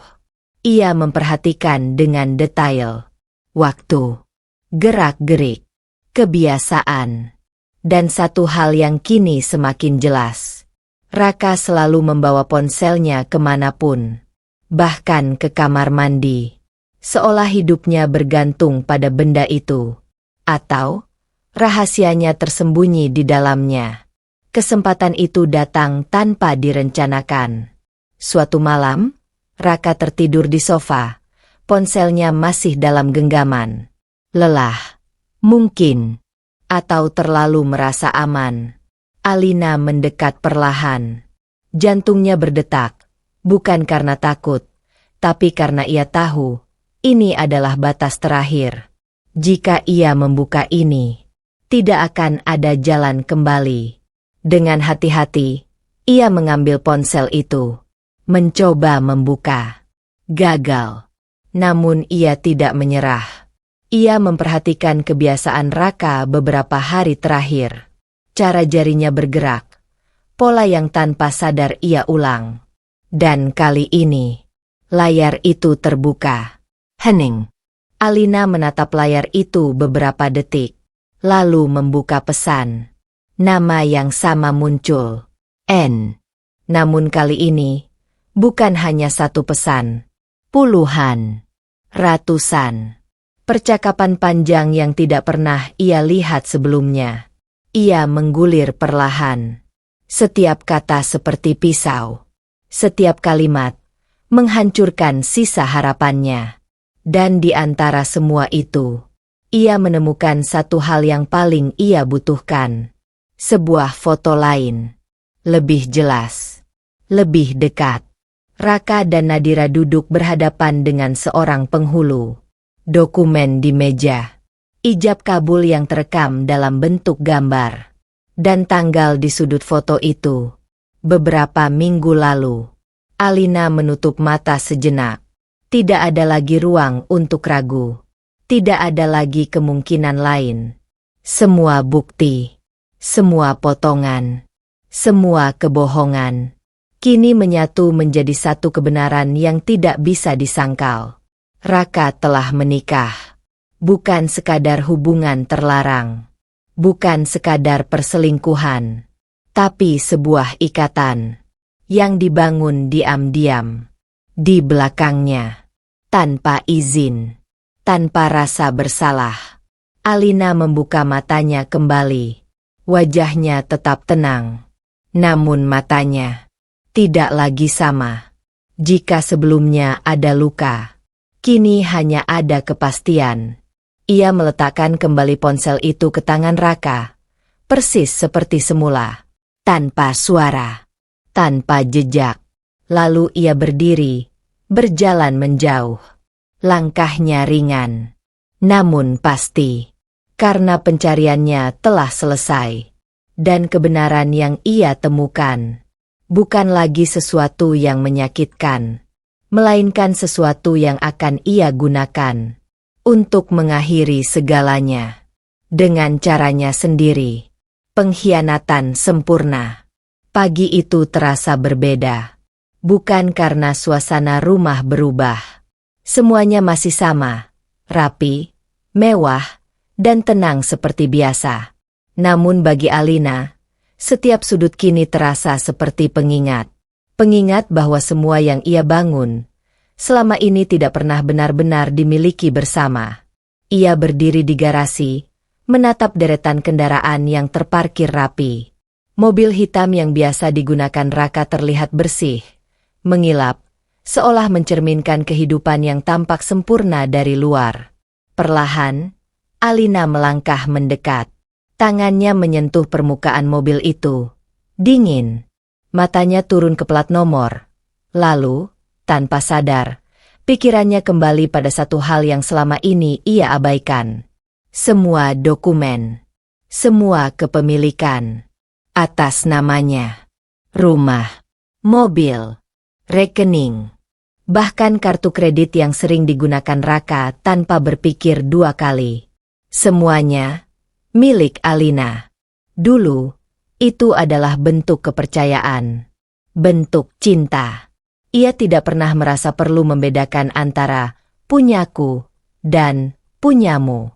Speaker 1: Ia memperhatikan dengan detail. Waktu, gerak-gerik, kebiasaan. Dan satu hal yang kini semakin jelas. Raka selalu membawa ponselnya kemanapun. Bahkan ke kamar mandi. Seolah hidupnya bergantung pada benda itu. Atau rahasianya tersembunyi di dalamnya. Kesempatan itu datang tanpa direncanakan. Suatu malam, Raka tertidur di sofa. Ponselnya masih dalam genggaman. Lelah, mungkin, atau terlalu merasa aman. Alina mendekat perlahan. Jantungnya berdetak, bukan karena takut, tapi karena ia tahu, ini adalah batas terakhir. Jika ia membuka ini, tidak akan ada jalan kembali. Dengan hati-hati, ia mengambil ponsel itu. Mencoba membuka. Gagal. Namun ia tidak menyerah. Ia memperhatikan kebiasaan Raka beberapa hari terakhir. Cara jarinya bergerak. Pola yang tanpa sadar ia ulang. Dan kali ini, layar itu terbuka. Hening. Alina menatap layar itu beberapa detik. Lalu membuka pesan. Nama yang sama muncul. N. Namun kali ini, bukan hanya satu pesan. Puluhan. Ratusan. Percakapan panjang yang tidak pernah ia lihat sebelumnya. Ia menggulir perlahan. Setiap kata seperti pisau. Setiap kalimat menghancurkan sisa harapannya. Dan di antara semua itu, ia menemukan satu hal yang paling ia butuhkan. Sebuah foto lain. Lebih jelas. Lebih dekat. Raka dan Nadira duduk berhadapan dengan seorang penghulu. Dokumen di meja. Ijab kabul yang terekam dalam bentuk gambar. Dan tanggal di sudut foto itu. Beberapa minggu lalu. Alina menutup mata sejenak. Tidak ada lagi ruang untuk ragu. Tidak ada lagi kemungkinan lain. Semua bukti, semua potongan, semua kebohongan, kini menyatu menjadi satu kebenaran yang tidak bisa disangkal. Raka telah menikah. Bukan sekadar hubungan terlarang. Bukan sekadar perselingkuhan. Tapi sebuah ikatan yang dibangun diam-diam. Di belakangnya. Tanpa izin. Tanpa rasa bersalah. Alina membuka matanya kembali. Wajahnya tetap tenang. Namun matanya tidak lagi sama. Jika sebelumnya ada luka, kini hanya ada kepastian. Ia meletakkan kembali ponsel itu ke tangan Raka. Persis seperti semula. Tanpa suara. Tanpa jejak. Lalu ia berdiri. Berjalan menjauh. Langkahnya ringan. Namun pasti. Karena pencariannya telah selesai. Dan kebenaran yang ia temukan. Bukan lagi sesuatu yang menyakitkan. Melainkan sesuatu yang akan ia gunakan. Untuk mengakhiri segalanya. Dengan caranya sendiri. Pengkhianatan sempurna. Pagi itu terasa berbeda. Bukan karena suasana rumah berubah. Semuanya masih sama. Rapi, mewah, dan tenang seperti biasa. Namun bagi Alina, setiap sudut kini terasa seperti pengingat. Pengingat bahwa semua yang ia bangun selama ini tidak pernah benar-benar dimiliki bersama. Ia berdiri di garasi, menatap deretan kendaraan yang terparkir rapi. Mobil hitam yang biasa digunakan Raka terlihat bersih, mengilap, seolah mencerminkan kehidupan yang tampak sempurna dari luar. Perlahan, Alina melangkah mendekat. Tangannya menyentuh permukaan mobil itu. Dingin. Matanya turun ke plat nomor. Lalu, tanpa sadar, pikirannya kembali pada satu hal yang selama ini ia abaikan. Semua dokumen, semua kepemilikan, atas namanya. Rumah, mobil, rekening, bahkan kartu kredit yang sering digunakan Raka tanpa berpikir dua kali. Semuanya milik Alina. Dulu, itu adalah bentuk kepercayaan, bentuk cinta. Ia tidak pernah merasa perlu membedakan antara punyaku dan punyamu.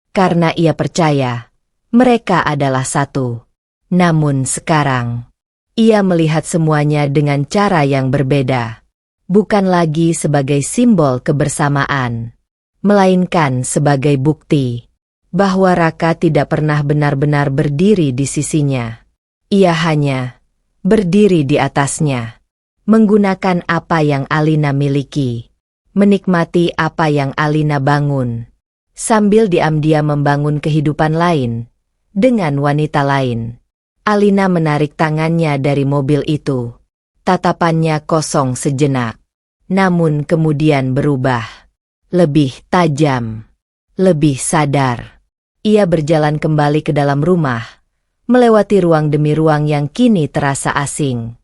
Speaker 1: Karena ia percaya, mereka adalah satu. Namun sekarang, ia melihat semuanya dengan cara yang berbeda. Bukan lagi sebagai simbol kebersamaan, melainkan sebagai bukti bahwa Raka tidak pernah benar-benar berdiri di sisinya. Ia hanya berdiri di atasnya. Menggunakan apa yang Alina miliki, menikmati apa yang Alina bangun, sambil diam-diam membangun kehidupan lain, dengan wanita lain. Alina menarik tangannya dari mobil itu. Tatapannya kosong sejenak, namun kemudian berubah. Lebih tajam, lebih sadar. Ia berjalan kembali ke dalam rumah, melewati ruang demi ruang yang kini terasa asing.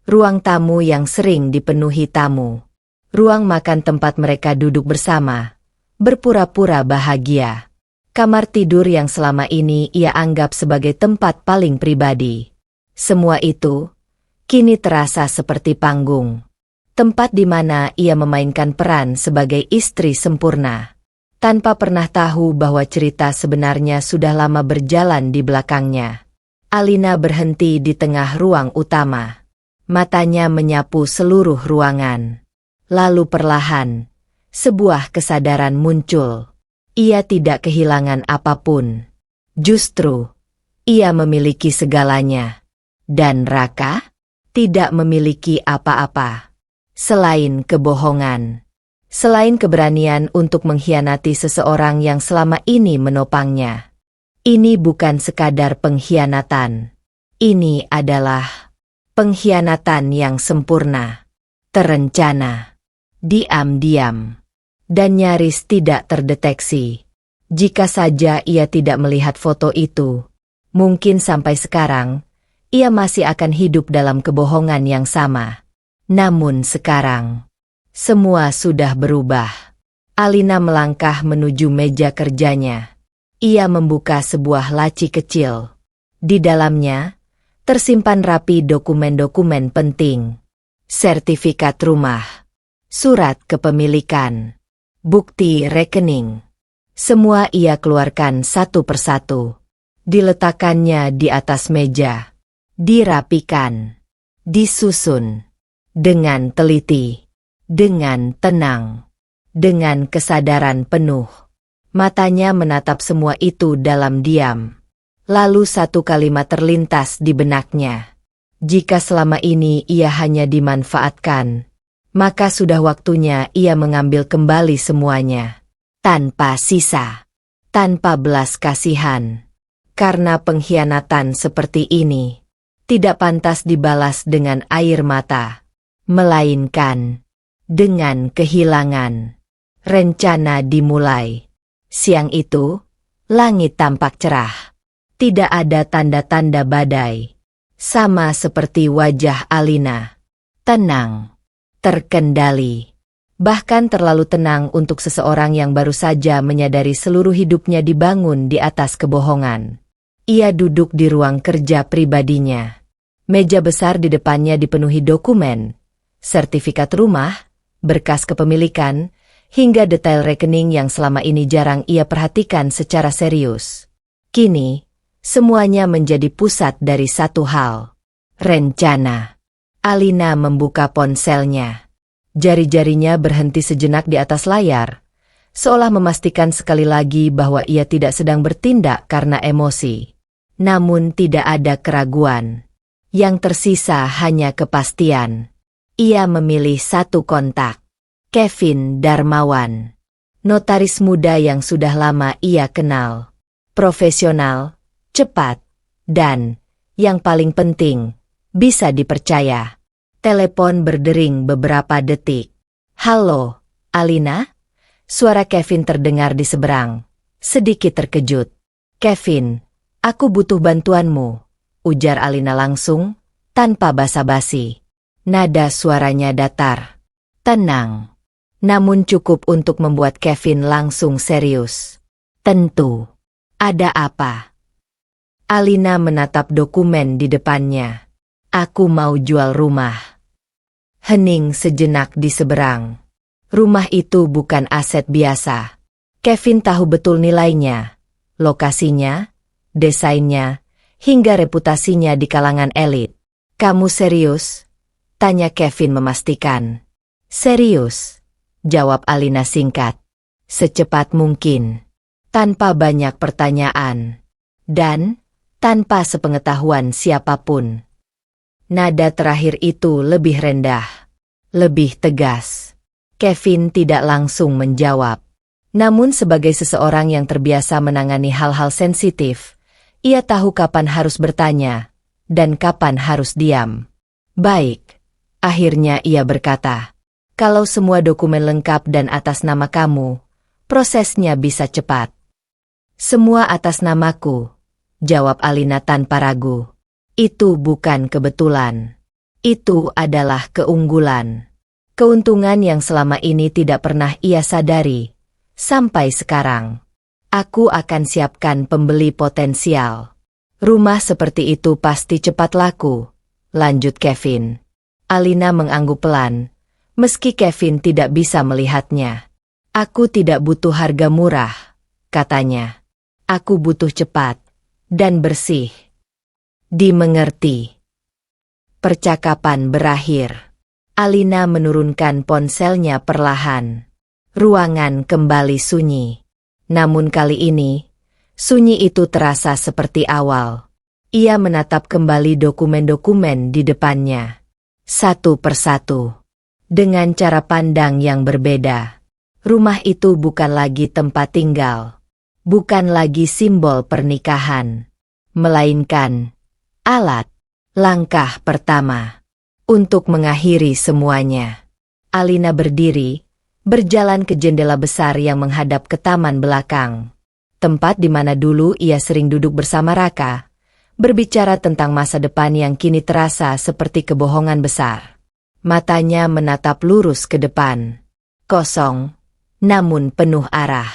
Speaker 1: Ruang tamu yang sering dipenuhi tamu. Ruang makan tempat mereka duduk bersama, berpura-pura bahagia. Kamar tidur yang selama ini ia anggap sebagai tempat paling pribadi. Semua itu kini terasa seperti panggung. Tempat di mana ia memainkan peran sebagai istri sempurna. Tanpa pernah tahu bahwa cerita sebenarnya sudah lama berjalan di belakangnya. Alina berhenti di tengah ruang utama. Matanya menyapu seluruh ruangan. Lalu perlahan, sebuah kesadaran muncul. Ia tidak kehilangan apapun. Justru, ia memiliki segalanya. Dan Raka tidak memiliki apa-apa. Selain kebohongan. Selain keberanian untuk mengkhianati seseorang yang selama ini menopangnya. Ini bukan sekadar pengkhianatan. Ini adalah pengkhianatan yang sempurna, terencana, diam-diam, dan nyaris tidak terdeteksi. Jika saja ia tidak melihat foto itu, mungkin sampai sekarang, ia masih akan hidup dalam kebohongan yang sama. Namun sekarang, semua sudah berubah. Alina melangkah menuju meja kerjanya. Ia membuka sebuah laci kecil. Di dalamnya, tersimpan rapi dokumen-dokumen penting. Sertifikat rumah, surat kepemilikan, bukti rekening. Semua ia keluarkan satu persatu. Diletakkannya di atas meja. Dirapikan. Disusun. Dengan teliti. Dengan tenang. Dengan kesadaran penuh. Matanya menatap semua itu dalam diam. Lalu satu kalimat terlintas di benaknya. Jika selama ini ia hanya dimanfaatkan, maka sudah waktunya ia mengambil kembali semuanya. Tanpa sisa. Tanpa belas kasihan. Karena pengkhianatan seperti ini tidak pantas dibalas dengan air mata, melainkan dengan kehilangan. Rencana dimulai. Siang itu, langit tampak cerah. Tidak ada tanda-tanda badai. Sama seperti wajah Alina. Tenang. Terkendali. Bahkan terlalu tenang untuk seseorang yang baru saja menyadari seluruh hidupnya dibangun di atas kebohongan. Ia duduk di ruang kerja pribadinya. Meja besar di depannya dipenuhi dokumen, sertifikat rumah, berkas kepemilikan, hingga detail rekening yang selama ini jarang ia perhatikan secara serius. Kini, semuanya menjadi pusat dari satu hal. Rencana. Alina membuka ponselnya. Jari-jarinya berhenti sejenak di atas layar, seolah memastikan sekali lagi bahwa ia tidak sedang bertindak karena emosi. Namun tidak ada keraguan. Yang tersisa hanya kepastian. Ia memilih satu kontak. Kevin Darmawan. Notaris muda yang sudah lama ia kenal. Profesional, cepat, dan, yang paling penting, bisa dipercaya. Telepon berdering beberapa detik. Halo, Alina? Suara Kevin terdengar di seberang. Sedikit terkejut. Kevin, aku butuh bantuanmu, ujar Alina langsung, tanpa basa-basi. Nada suaranya datar. Tenang. Namun cukup untuk membuat Kevin langsung serius. Tentu. Ada apa? Alina menatap dokumen di depannya. Aku mau jual rumah. Hening sejenak di seberang. Rumah itu bukan aset biasa. Kevin tahu betul nilainya, lokasinya, desainnya, hingga reputasinya di kalangan elit. Kamu serius? Tanya Kevin memastikan. Serius, jawab Alina singkat. Secepat mungkin. Tanpa banyak pertanyaan. Dan, tanpa sepengetahuan siapapun. Nada terakhir itu lebih rendah. Lebih tegas. Kevin tidak langsung menjawab. Namun sebagai seseorang yang terbiasa menangani hal-hal sensitif, ia tahu kapan harus bertanya, dan kapan harus diam. Baik, akhirnya ia berkata. Kalau semua dokumen lengkap dan atas nama kamu, prosesnya bisa cepat. Semua atas namaku, jawab Alina tanpa ragu. Itu bukan kebetulan. Itu adalah keunggulan. Keuntungan yang selama ini tidak pernah ia sadari. Sampai sekarang. Aku akan siapkan pembeli potensial. Rumah seperti itu pasti cepat laku, lanjut Kevin. Alina mengangguk pelan, meski Kevin tidak bisa melihatnya. Aku tidak butuh harga murah, katanya. Aku butuh cepat dan bersih. Dimengerti. Percakapan berakhir. Alina menurunkan ponselnya perlahan. Ruangan kembali sunyi. Namun kali ini, sunyi itu terasa seperti awal. Ia menatap kembali dokumen-dokumen di depannya. Satu persatu. Dengan cara pandang yang berbeda. Rumah itu bukan lagi tempat tinggal. Bukan lagi simbol pernikahan. Melainkan alat, langkah pertama. Untuk mengakhiri semuanya. Alina berdiri, berjalan ke jendela besar yang menghadap ke taman belakang. Tempat di mana dulu ia sering duduk bersama Raka, berbicara tentang masa depan yang kini terasa seperti kebohongan besar. Matanya menatap lurus ke depan. Kosong, namun penuh arah.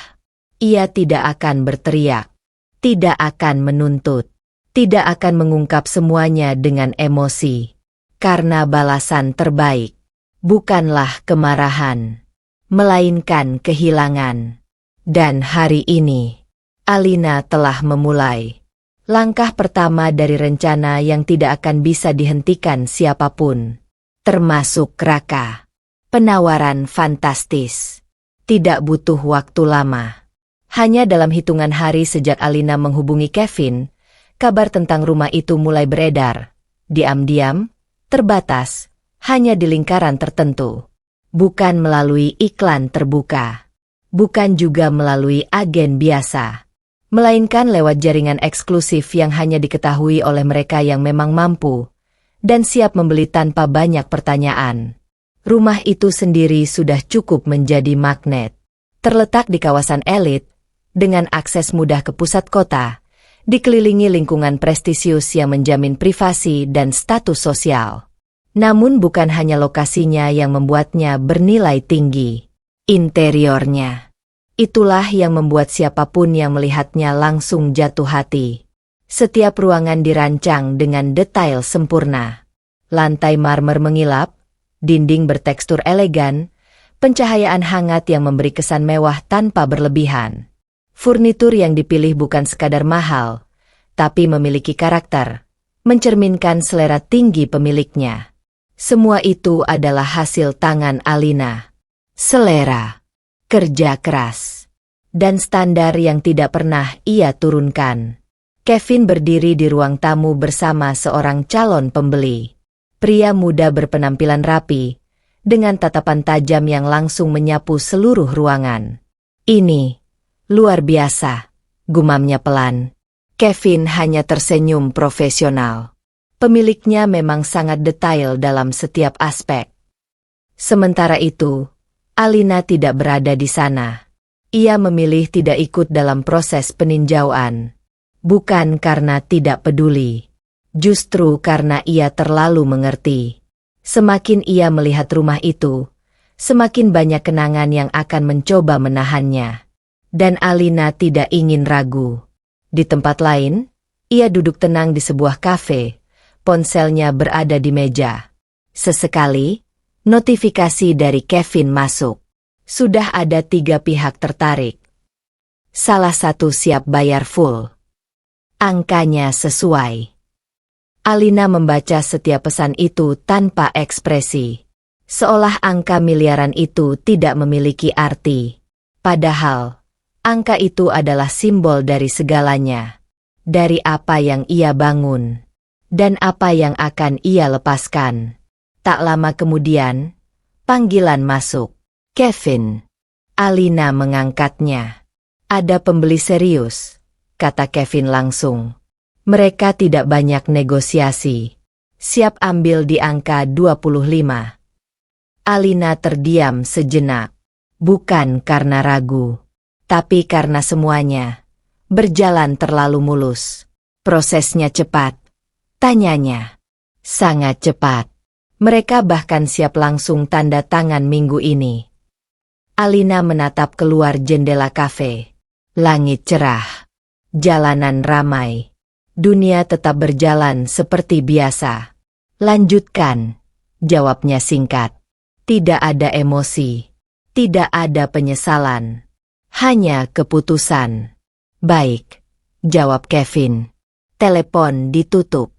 Speaker 1: Ia tidak akan berteriak, tidak akan menuntut, tidak akan mengungkap semuanya dengan emosi. Karena balasan terbaik bukanlah kemarahan, melainkan kehilangan. Dan hari ini, Alina telah memulai langkah pertama dari rencana yang tidak akan bisa dihentikan siapapun, termasuk Raka. Penawaran fantastis. Tidak butuh waktu lama. Hanya dalam hitungan hari sejak Alina menghubungi Kevin, kabar tentang rumah itu mulai beredar. Diam-diam, terbatas, hanya di lingkaran tertentu. Bukan melalui iklan terbuka. Bukan juga melalui agen biasa. Melainkan lewat jaringan eksklusif yang hanya diketahui oleh mereka yang memang mampu dan siap membeli tanpa banyak pertanyaan. Rumah itu sendiri sudah cukup menjadi magnet. Terletak di kawasan elit, dengan akses mudah ke pusat kota, dikelilingi lingkungan prestisius yang menjamin privasi dan status sosial. Namun bukan hanya lokasinya yang membuatnya bernilai tinggi. Interiornya. Itulah yang membuat siapapun yang melihatnya langsung jatuh hati. Setiap ruangan dirancang dengan detail sempurna. Lantai marmer mengilap, dinding bertekstur elegan, pencahayaan hangat yang memberi kesan mewah tanpa berlebihan. Furnitur yang dipilih bukan sekadar mahal, tapi memiliki karakter, mencerminkan selera tinggi pemiliknya. Semua itu adalah hasil tangan Alina. Selera, kerja keras, dan standar yang tidak pernah ia turunkan. Kevin berdiri di ruang tamu bersama seorang calon pembeli. Pria muda berpenampilan rapi, dengan tatapan tajam yang langsung menyapu seluruh ruangan. Ini luar biasa, gumamnya pelan. Kevin hanya tersenyum profesional. Pemiliknya memang sangat detail dalam setiap aspek. Sementara itu, Alina tidak berada di sana. Ia memilih tidak ikut dalam proses peninjauan. Bukan karena tidak peduli. Justru karena ia terlalu mengerti. Semakin ia melihat rumah itu, semakin banyak kenangan yang akan mencoba menahannya. Dan Alina tidak ingin ragu. Di tempat lain, ia duduk tenang di sebuah kafe. Ponselnya berada di meja. Sesekali, notifikasi dari Kevin masuk. Sudah ada 3 pihak tertarik. Salah satu siap bayar full. Angkanya sesuai. Alina membaca setiap pesan itu tanpa ekspresi. Seolah angka miliaran itu tidak memiliki arti. Padahal, angka itu adalah simbol dari segalanya. Dari apa yang ia bangun. Dan apa yang akan ia lepaskan. Tak lama kemudian, panggilan masuk. Kevin. Alina mengangkatnya. Ada pembeli serius, kata Kevin langsung. Mereka tidak banyak negosiasi. Siap ambil di angka 25. Alina terdiam sejenak. Bukan karena ragu, tapi karena semuanya berjalan terlalu mulus. Prosesnya cepat. Tanyanya, sangat cepat. Mereka bahkan siap langsung tanda tangan minggu ini. Alina menatap keluar jendela kafe. Langit cerah. Jalanan ramai. Dunia tetap berjalan seperti biasa. Lanjutkan, jawabnya singkat. Tidak ada emosi. Tidak ada penyesalan. Hanya keputusan. Baik, jawab Kevin. Telepon ditutup.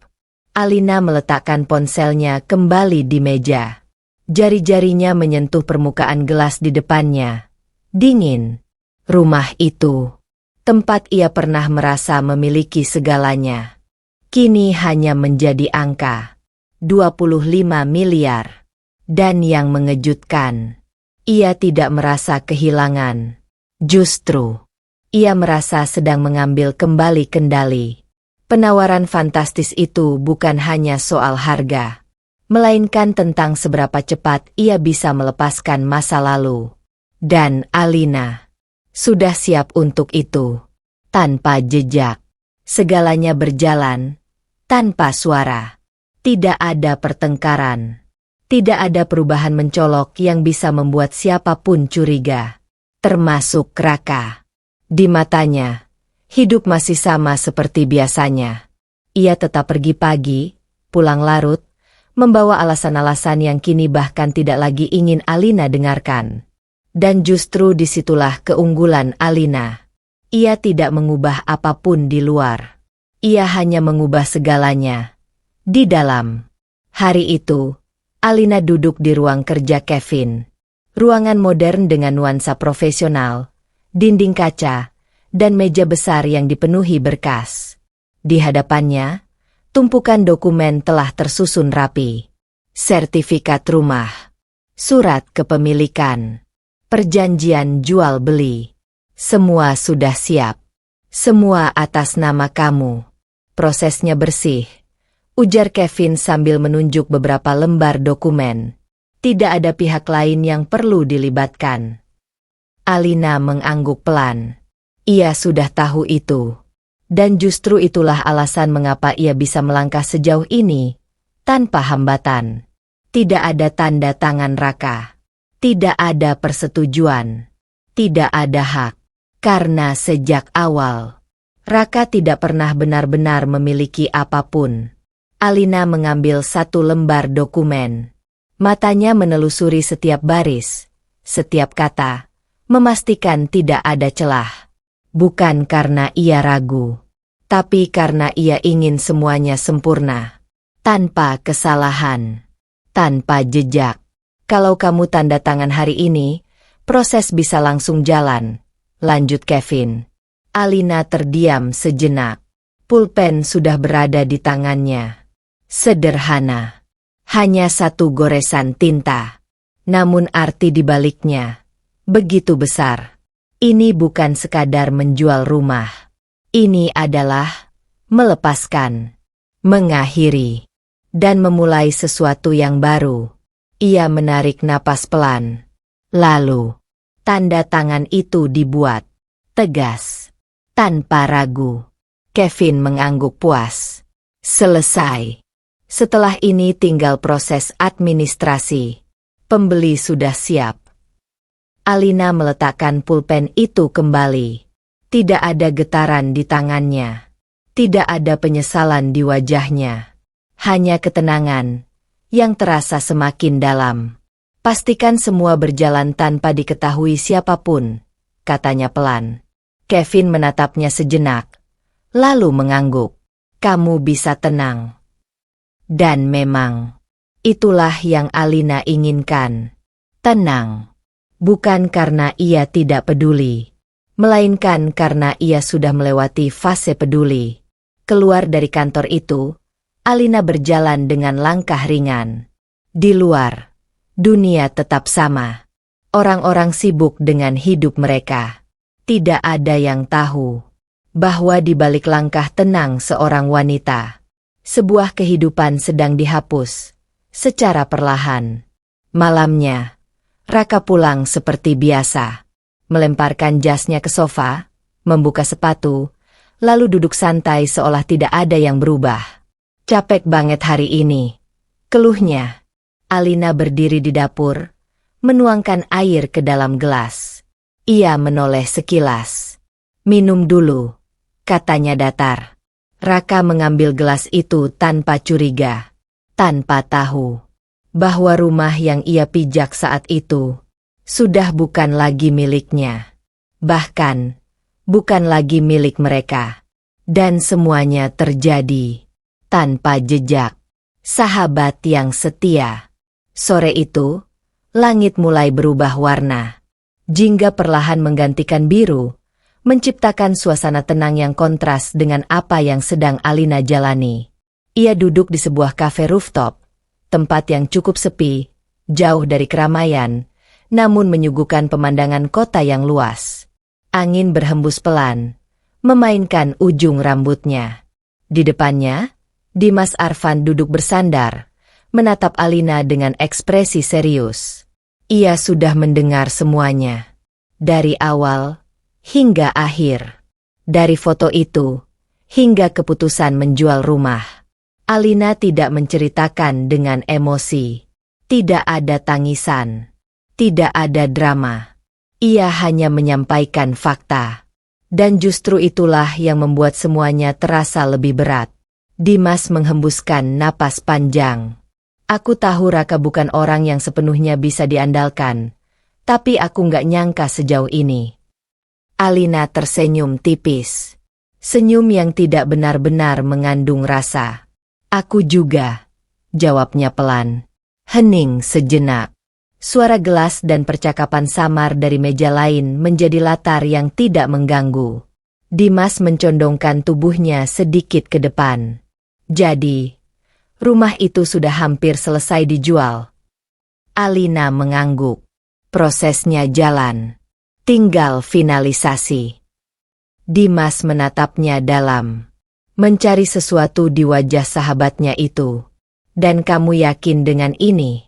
Speaker 1: Alina meletakkan ponselnya kembali di meja. Jari-jarinya menyentuh permukaan gelas di depannya. Dingin. Rumah itu. Tempat ia pernah merasa memiliki segalanya. Kini hanya menjadi angka. 25 miliar. Dan yang mengejutkan, ia tidak merasa kehilangan. Justru, ia merasa sedang mengambil kembali kendali. Penawaran fantastis itu bukan hanya soal harga, melainkan tentang seberapa cepat ia bisa melepaskan masa lalu. Dan Alina sudah siap untuk itu. Tanpa jejak, segalanya berjalan, tanpa suara. Tidak ada pertengkaran. Tidak ada perubahan mencolok yang bisa membuat siapapun curiga. termasuk Raka. Di matanya, hidup masih sama seperti biasanya. Ia tetap pergi pagi, pulang larut, membawa alasan-alasan yang kini bahkan tidak lagi ingin Alina dengarkan. Dan justru disitulah keunggulan Alina. Ia tidak mengubah apapun di luar. Ia hanya mengubah segalanya di dalam. Hari itu, Alina duduk di ruang kerja Kevin. Ruangan modern dengan nuansa profesional, dinding kaca, dan meja besar yang dipenuhi berkas. Di hadapannya, tumpukan dokumen telah tersusun rapi. Sertifikat rumah, surat kepemilikan, perjanjian jual beli. Semua sudah siap. Semua atas nama kamu. Prosesnya bersih, ujar Kevin sambil menunjuk beberapa lembar dokumen. Tidak ada pihak lain yang perlu dilibatkan. Alina mengangguk pelan. Ia sudah tahu itu. Dan justru itulah alasan mengapa ia bisa melangkah sejauh ini, tanpa hambatan. Tidak ada tanda tangan Raka. Tidak ada persetujuan. Tidak ada hak. Karena sejak awal, Raka tidak pernah benar-benar memiliki apapun. Alina mengambil satu lembar dokumen. Matanya menelusuri setiap baris, setiap kata, memastikan tidak ada celah. Bukan karena ia ragu, tapi karena ia ingin semuanya sempurna. Tanpa kesalahan, tanpa jejak. Kalau kamu tanda tangan hari ini, proses bisa langsung jalan, lanjut Kevin. Alina terdiam sejenak. Pulpen sudah berada di tangannya. Sederhana. Hanya satu goresan tinta. Namun arti di baliknya begitu besar. Ini bukan sekadar menjual rumah. Ini adalah melepaskan, mengakhiri, dan memulai sesuatu yang baru. Ia menarik napas pelan. Lalu, tanda tangan itu dibuat. Tegas. Tanpa ragu. Kevin mengangguk puas. Selesai. Setelah ini tinggal proses administrasi. Pembeli sudah siap. Alina meletakkan pulpen itu kembali. Tidak ada getaran di tangannya. Tidak ada penyesalan di wajahnya. Hanya ketenangan yang terasa semakin dalam. Pastikan semua berjalan tanpa diketahui siapapun, katanya pelan. Kevin menatapnya sejenak, lalu mengangguk. Kamu bisa tenang. Dan memang, itulah yang Alina inginkan. Tenang. Bukan karena ia tidak peduli, melainkan karena ia sudah melewati fase peduli. Keluar dari kantor itu, Alina berjalan dengan langkah ringan. Di luar, dunia tetap sama. Orang-orang sibuk dengan hidup mereka. Tidak ada yang tahu bahwa di balik langkah tenang seorang wanita, sebuah kehidupan sedang dihapus secara perlahan. Malamnya, Raka pulang seperti biasa, melemparkan jasnya ke sofa, membuka sepatu, lalu duduk santai seolah tidak ada yang berubah. Capek banget hari ini, keluhnya. Alina berdiri di dapur, menuangkan air ke dalam gelas. Ia menoleh sekilas. Minum dulu, katanya datar. Raka mengambil gelas itu tanpa curiga, tanpa tahu bahwa rumah yang ia pijak saat itu sudah bukan lagi miliknya. Bahkan, bukan lagi milik mereka. Dan semuanya terjadi tanpa jejak. Sahabat yang setia. Sore itu, langit mulai berubah warna. Jingga perlahan menggantikan biru, menciptakan suasana tenang yang kontras dengan apa yang sedang Alina jalani. Ia duduk di sebuah kafe rooftop, tempat yang cukup sepi, jauh dari keramaian, namun menyuguhkan pemandangan kota yang luas. Angin berhembus pelan, memainkan ujung rambutnya. Di depannya, Dimas Arfan duduk bersandar, menatap Alina dengan ekspresi serius. Ia sudah mendengar semuanya. Dari awal hingga akhir. Dari foto itu hingga keputusan menjual rumah. Alina tidak menceritakan dengan emosi. Tidak ada tangisan. Tidak ada drama. Ia hanya menyampaikan fakta. Dan justru itulah yang membuat semuanya terasa lebih berat. Dimas menghembuskan napas panjang. Aku tahu Raka bukan orang yang sepenuhnya bisa diandalkan. Tapi aku nggak nyangka sejauh ini. Alina tersenyum tipis. Senyum yang tidak benar-benar mengandung rasa. Aku juga, jawabnya pelan. Hening sejenak. Suara gelas dan percakapan samar dari meja lain menjadi latar yang tidak mengganggu. Dimas mencondongkan tubuhnya sedikit ke depan. Jadi, rumah itu sudah hampir selesai dijual. Alina mengangguk. Prosesnya jalan. Tinggal finalisasi. Dimas menatapnya dalam. Mencari sesuatu di wajah sahabatnya itu. Dan kamu yakin dengan ini?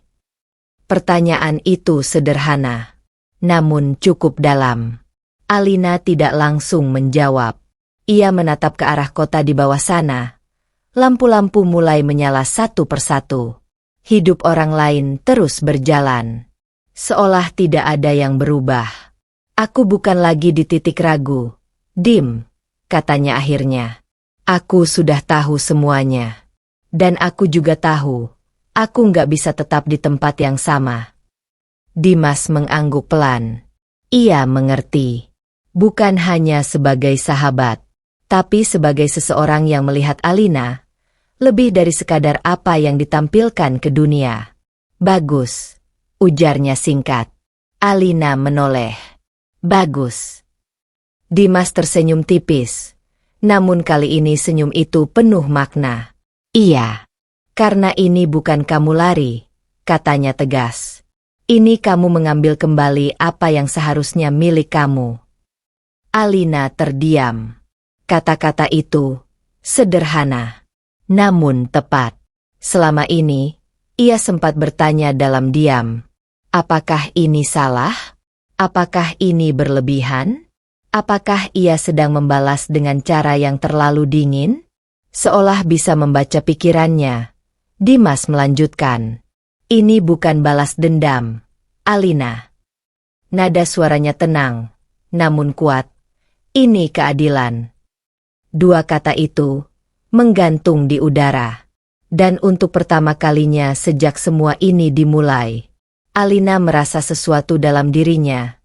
Speaker 1: Pertanyaan itu sederhana. Namun cukup dalam. Alina tidak langsung menjawab. Ia menatap ke arah kota di bawah sana. Lampu-lampu mulai menyala satu persatu. Hidup orang lain terus berjalan. Seolah tidak ada yang berubah. Aku bukan lagi di titik ragu. Dim, katanya akhirnya. Aku sudah tahu semuanya. Dan aku juga tahu, aku nggak bisa tetap di tempat yang sama. Dimas mengangguk pelan. Ia mengerti. Bukan hanya sebagai sahabat, tapi sebagai seseorang yang melihat Alina, lebih dari sekadar apa yang ditampilkan ke dunia. Bagus, ujarnya singkat. Alina menoleh. Bagus. Dimas tersenyum tipis. Namun kali ini senyum itu penuh makna. Iya. Karena ini bukan kamu lari, katanya tegas. Ini kamu mengambil kembali apa yang seharusnya milik kamu. Alina terdiam. Kata-kata itu sederhana, namun tepat. Selama ini, ia sempat bertanya dalam diam. Apakah ini salah? Apakah ini berlebihan? Apakah ia sedang membalas dengan cara yang terlalu dingin? Seolah bisa membaca pikirannya. Dimas melanjutkan. Ini bukan balas dendam, Alina. Nada suaranya tenang, namun kuat. Ini keadilan. Dua kata itu menggantung di udara. Dan untuk pertama kalinya sejak semua ini dimulai, Alina merasa sesuatu dalam dirinya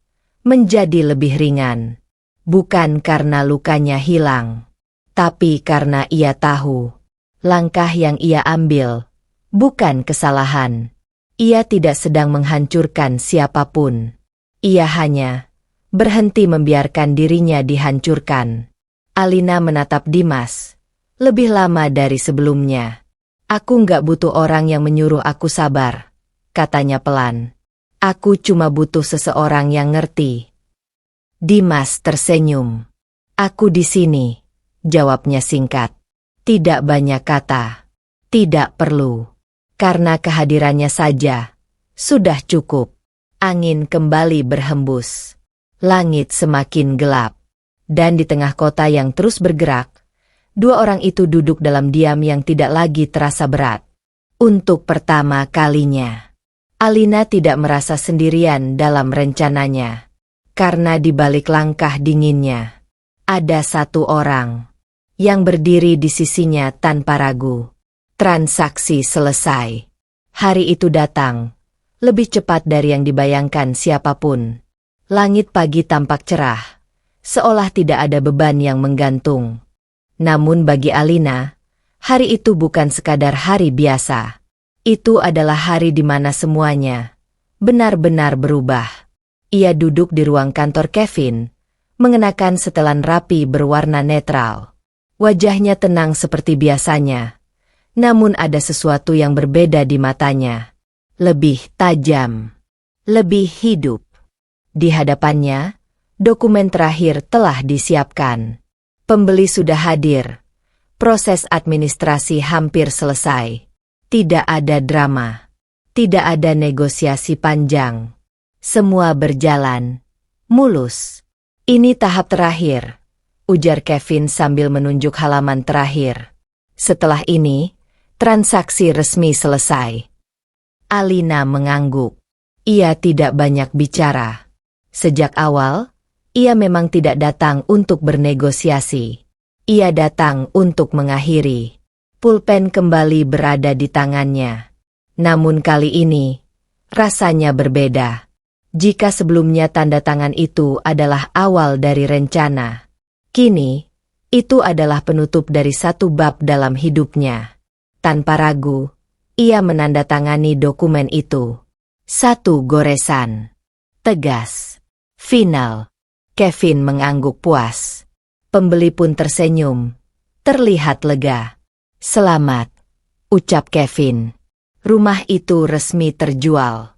Speaker 1: menjadi lebih ringan. Bukan karena lukanya hilang, tapi karena ia tahu langkah yang ia ambil bukan kesalahan. Ia tidak sedang menghancurkan siapapun. Ia hanya berhenti membiarkan dirinya dihancurkan. Alina menatap Dimas lebih lama dari sebelumnya. Aku nggak butuh orang yang menyuruh aku sabar, katanya pelan. Aku cuma butuh seseorang yang ngerti. Dimas tersenyum. Aku di sini, jawabnya singkat. Tidak banyak kata. Tidak perlu. Karena kehadirannya saja sudah cukup. Angin kembali berhembus. Langit semakin gelap. Dan di tengah kota yang terus bergerak, dua orang itu duduk dalam diam yang tidak lagi terasa berat. Untuk pertama kalinya, Alina tidak merasa sendirian dalam rencananya. Karena di balik langkah dinginnya, ada satu orang yang berdiri di sisinya tanpa ragu. Transaksi selesai. Hari itu datang, lebih cepat dari yang dibayangkan siapapun. Langit pagi tampak cerah, seolah tidak ada beban yang menggantung. Namun bagi Alina, hari itu bukan sekadar hari biasa. Itu adalah hari di mana semuanya benar-benar berubah. Ia duduk di ruang kantor Kevin, mengenakan setelan rapi berwarna netral. Wajahnya tenang seperti biasanya. Namun ada sesuatu yang berbeda di matanya. Lebih tajam. Lebih hidup. Di hadapannya, dokumen terakhir telah disiapkan. Pembeli sudah hadir. Proses administrasi hampir selesai. Tidak ada drama. Tidak ada negosiasi panjang. Semua berjalan mulus. Ini tahap terakhir, ujar Kevin sambil menunjuk halaman terakhir. Setelah ini, transaksi resmi selesai. Alina mengangguk. Ia tidak banyak bicara. Sejak awal, ia memang tidak datang untuk bernegosiasi. Ia datang untuk mengakhiri. Pulpen kembali berada di tangannya. Namun kali ini, rasanya berbeda. Jika sebelumnya tanda tangan itu adalah awal dari rencana, kini, itu adalah penutup dari satu bab dalam hidupnya. Tanpa ragu, ia menandatangani dokumen itu. Satu goresan. Tegas. Final. Kevin mengangguk puas. Pembeli pun tersenyum. Terlihat lega. Selamat, ucap Kevin. Rumah itu resmi terjual.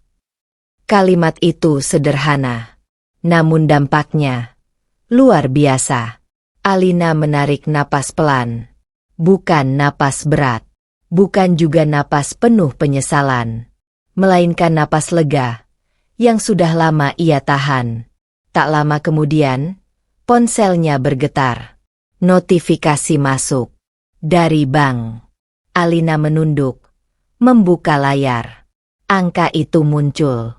Speaker 1: Kalimat itu sederhana. Namun dampaknya luar biasa. Alina menarik napas pelan. Bukan napas berat. Bukan juga napas penuh penyesalan. Melainkan napas lega. Yang sudah lama ia tahan. Tak lama kemudian, ponselnya bergetar. Notifikasi masuk. Dari bank. Alina menunduk. Membuka layar. Angka itu muncul.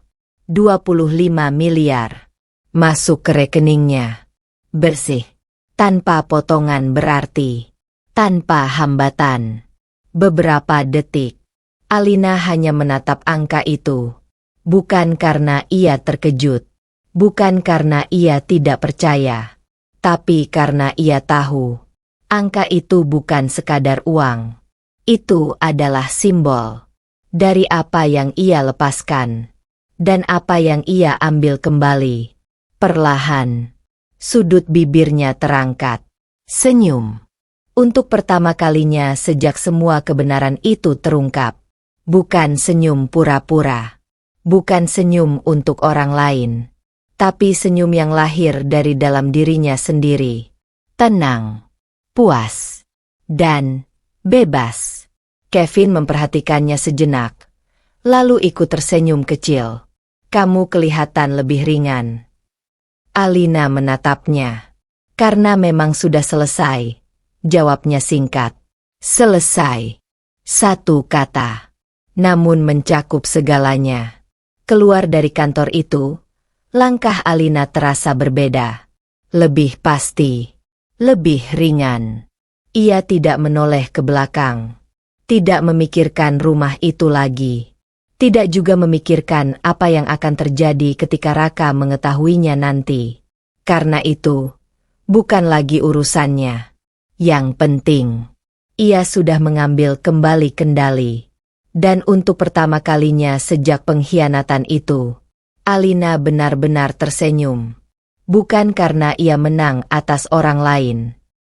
Speaker 1: 25 miliar. Masuk ke rekeningnya. Bersih. Tanpa potongan berarti. Tanpa hambatan. Beberapa detik. Alina hanya menatap angka itu. Bukan karena ia terkejut. Bukan karena ia tidak percaya. Tapi karena ia tahu. Angka itu bukan sekadar uang. Itu adalah simbol. Dari apa yang ia lepaskan. Dan apa yang ia ambil kembali. Perlahan. Sudut bibirnya terangkat. Senyum. Untuk pertama kalinya sejak semua kebenaran itu terungkap. Bukan senyum pura-pura. Bukan senyum untuk orang lain. Tapi senyum yang lahir dari dalam dirinya sendiri. Tenang. Puas. Dan bebas. Kevin memperhatikannya sejenak. Lalu ikut tersenyum kecil. Kamu kelihatan lebih ringan. Alina menatapnya. Karena memang sudah selesai. Jawabnya singkat. Selesai. Satu kata. Namun mencakup segalanya. Keluar dari kantor itu, langkah Alina terasa berbeda. Lebih pasti. Lebih ringan. Ia tidak menoleh ke belakang. Tidak memikirkan rumah itu lagi. Tidak juga memikirkan apa yang akan terjadi ketika Raka mengetahuinya nanti. Karena itu, bukan lagi urusannya. Yang penting, ia sudah mengambil kembali kendali. Dan untuk pertama kalinya sejak pengkhianatan itu, Alina benar-benar tersenyum. Bukan karena ia menang atas orang lain,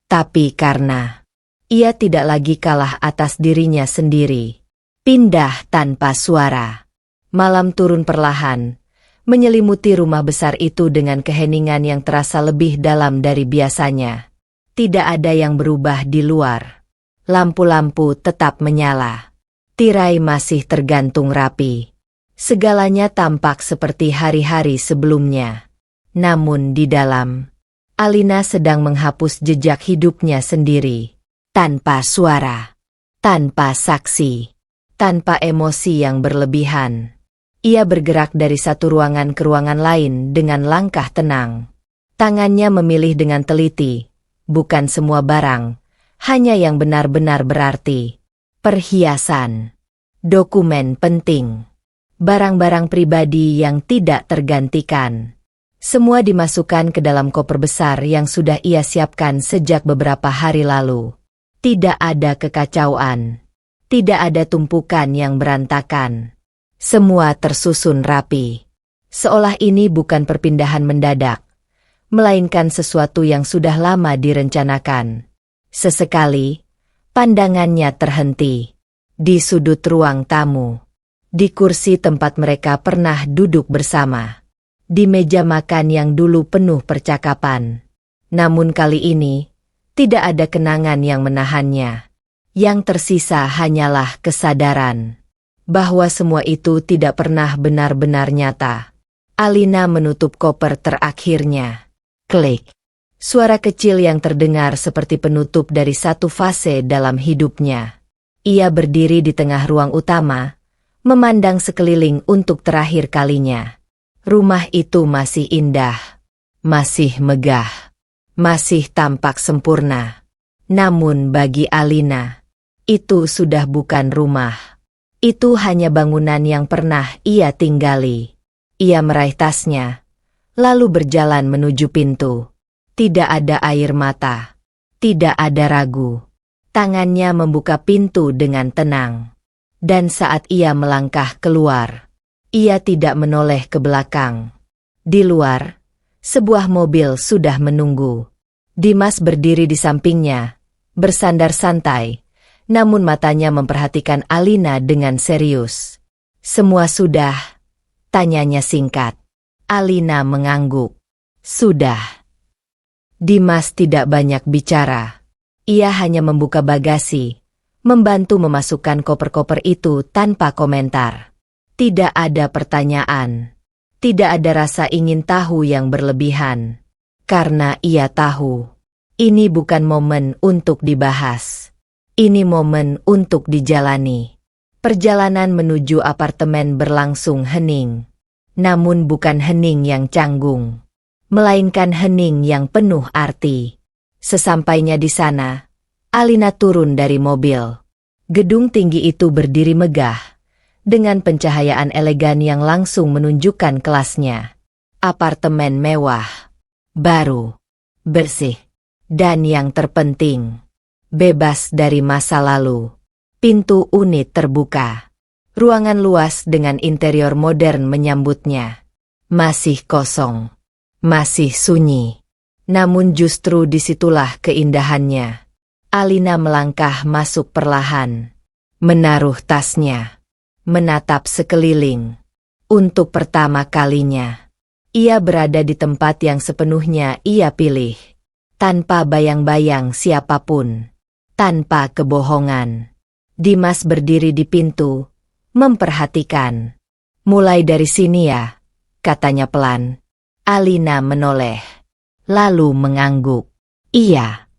Speaker 1: tapi karena ia tidak lagi kalah atas dirinya sendiri. Pindah tanpa suara. Malam turun perlahan, menyelimuti rumah besar itu dengan keheningan yang terasa lebih dalam dari biasanya. Tidak ada yang berubah di luar. Lampu-lampu tetap menyala. Tirai masih tergantung rapi. Segalanya tampak seperti hari-hari sebelumnya. Namun di dalam, Alina sedang menghapus jejak hidupnya sendiri. Tanpa suara. Tanpa saksi. Tanpa emosi yang berlebihan. Ia bergerak dari satu ruangan ke ruangan lain dengan langkah tenang. Tangannya memilih dengan teliti. Bukan semua barang, hanya yang benar-benar berarti. Perhiasan. Dokumen penting. Barang-barang pribadi yang tidak tergantikan. Semua dimasukkan ke dalam koper besar yang sudah ia siapkan sejak beberapa hari lalu. Tidak ada kekacauan. Tidak ada tumpukan yang berantakan. Semua tersusun rapi. Seolah ini bukan perpindahan mendadak, melainkan sesuatu yang sudah lama direncanakan. Sesekali, pandangannya terhenti. Di sudut ruang tamu. Di kursi tempat mereka pernah duduk bersama. Di meja makan yang dulu penuh percakapan. Namun kali ini, tidak ada kenangan yang menahannya. Yang tersisa hanyalah kesadaran bahwa semua itu tidak pernah benar-benar nyata. Alina menutup koper terakhirnya. Klik. Suara kecil yang terdengar seperti penutup dari satu fase dalam hidupnya. Ia berdiri di tengah ruang utama, memandang sekeliling untuk terakhir kalinya. Rumah itu masih indah, masih megah, masih tampak sempurna. Namun bagi Alina, itu sudah bukan rumah. Itu hanya bangunan yang pernah ia tinggali. Ia meraih tasnya, lalu berjalan menuju pintu. Tidak ada air mata, tidak ada ragu. Tangannya membuka pintu dengan tenang. Dan saat ia melangkah keluar, ia tidak menoleh ke belakang. Di luar, sebuah mobil sudah menunggu. Dimas berdiri di sampingnya, bersandar santai, namun matanya memperhatikan Alina dengan serius. "Semua sudah?" tanyanya singkat. Alina mengangguk. "Sudah." Dimas tidak banyak bicara. Ia hanya membuka bagasi, membantu memasukkan koper-koper itu tanpa komentar. Tidak ada pertanyaan. Tidak ada rasa ingin tahu yang berlebihan. Karena ia tahu, ini bukan momen untuk dibahas. Ini momen untuk dijalani. Perjalanan menuju apartemen berlangsung hening. Namun bukan hening yang canggung, melainkan hening yang penuh arti. Sesampainya di sana, Alina turun dari mobil. Gedung tinggi itu berdiri megah, dengan pencahayaan elegan yang langsung menunjukkan kelasnya. Apartemen mewah, baru, bersih, dan yang terpenting, bebas dari masa lalu. Pintu unit terbuka. Ruangan luas dengan interior modern menyambutnya. Masih kosong, masih sunyi. Namun justru disitulah keindahannya. Alina melangkah masuk perlahan, menaruh tasnya, menatap sekeliling. Untuk pertama kalinya, ia berada di tempat yang sepenuhnya ia pilih. Tanpa bayang-bayang siapapun, tanpa kebohongan. Dimas berdiri di pintu, memperhatikan. "Mulai dari sini ya," katanya pelan. Alina menoleh, lalu mengangguk. "Iya."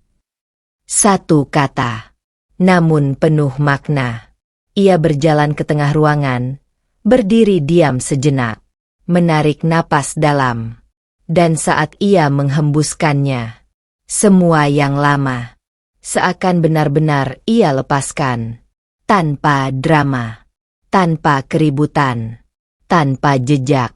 Speaker 1: Satu kata, namun penuh makna. Ia berjalan ke tengah ruangan, berdiri diam sejenak, menarik napas dalam. Dan saat ia menghembuskannya, semua yang lama seakan benar-benar ia lepaskan. Tanpa drama, tanpa keributan, tanpa jejak.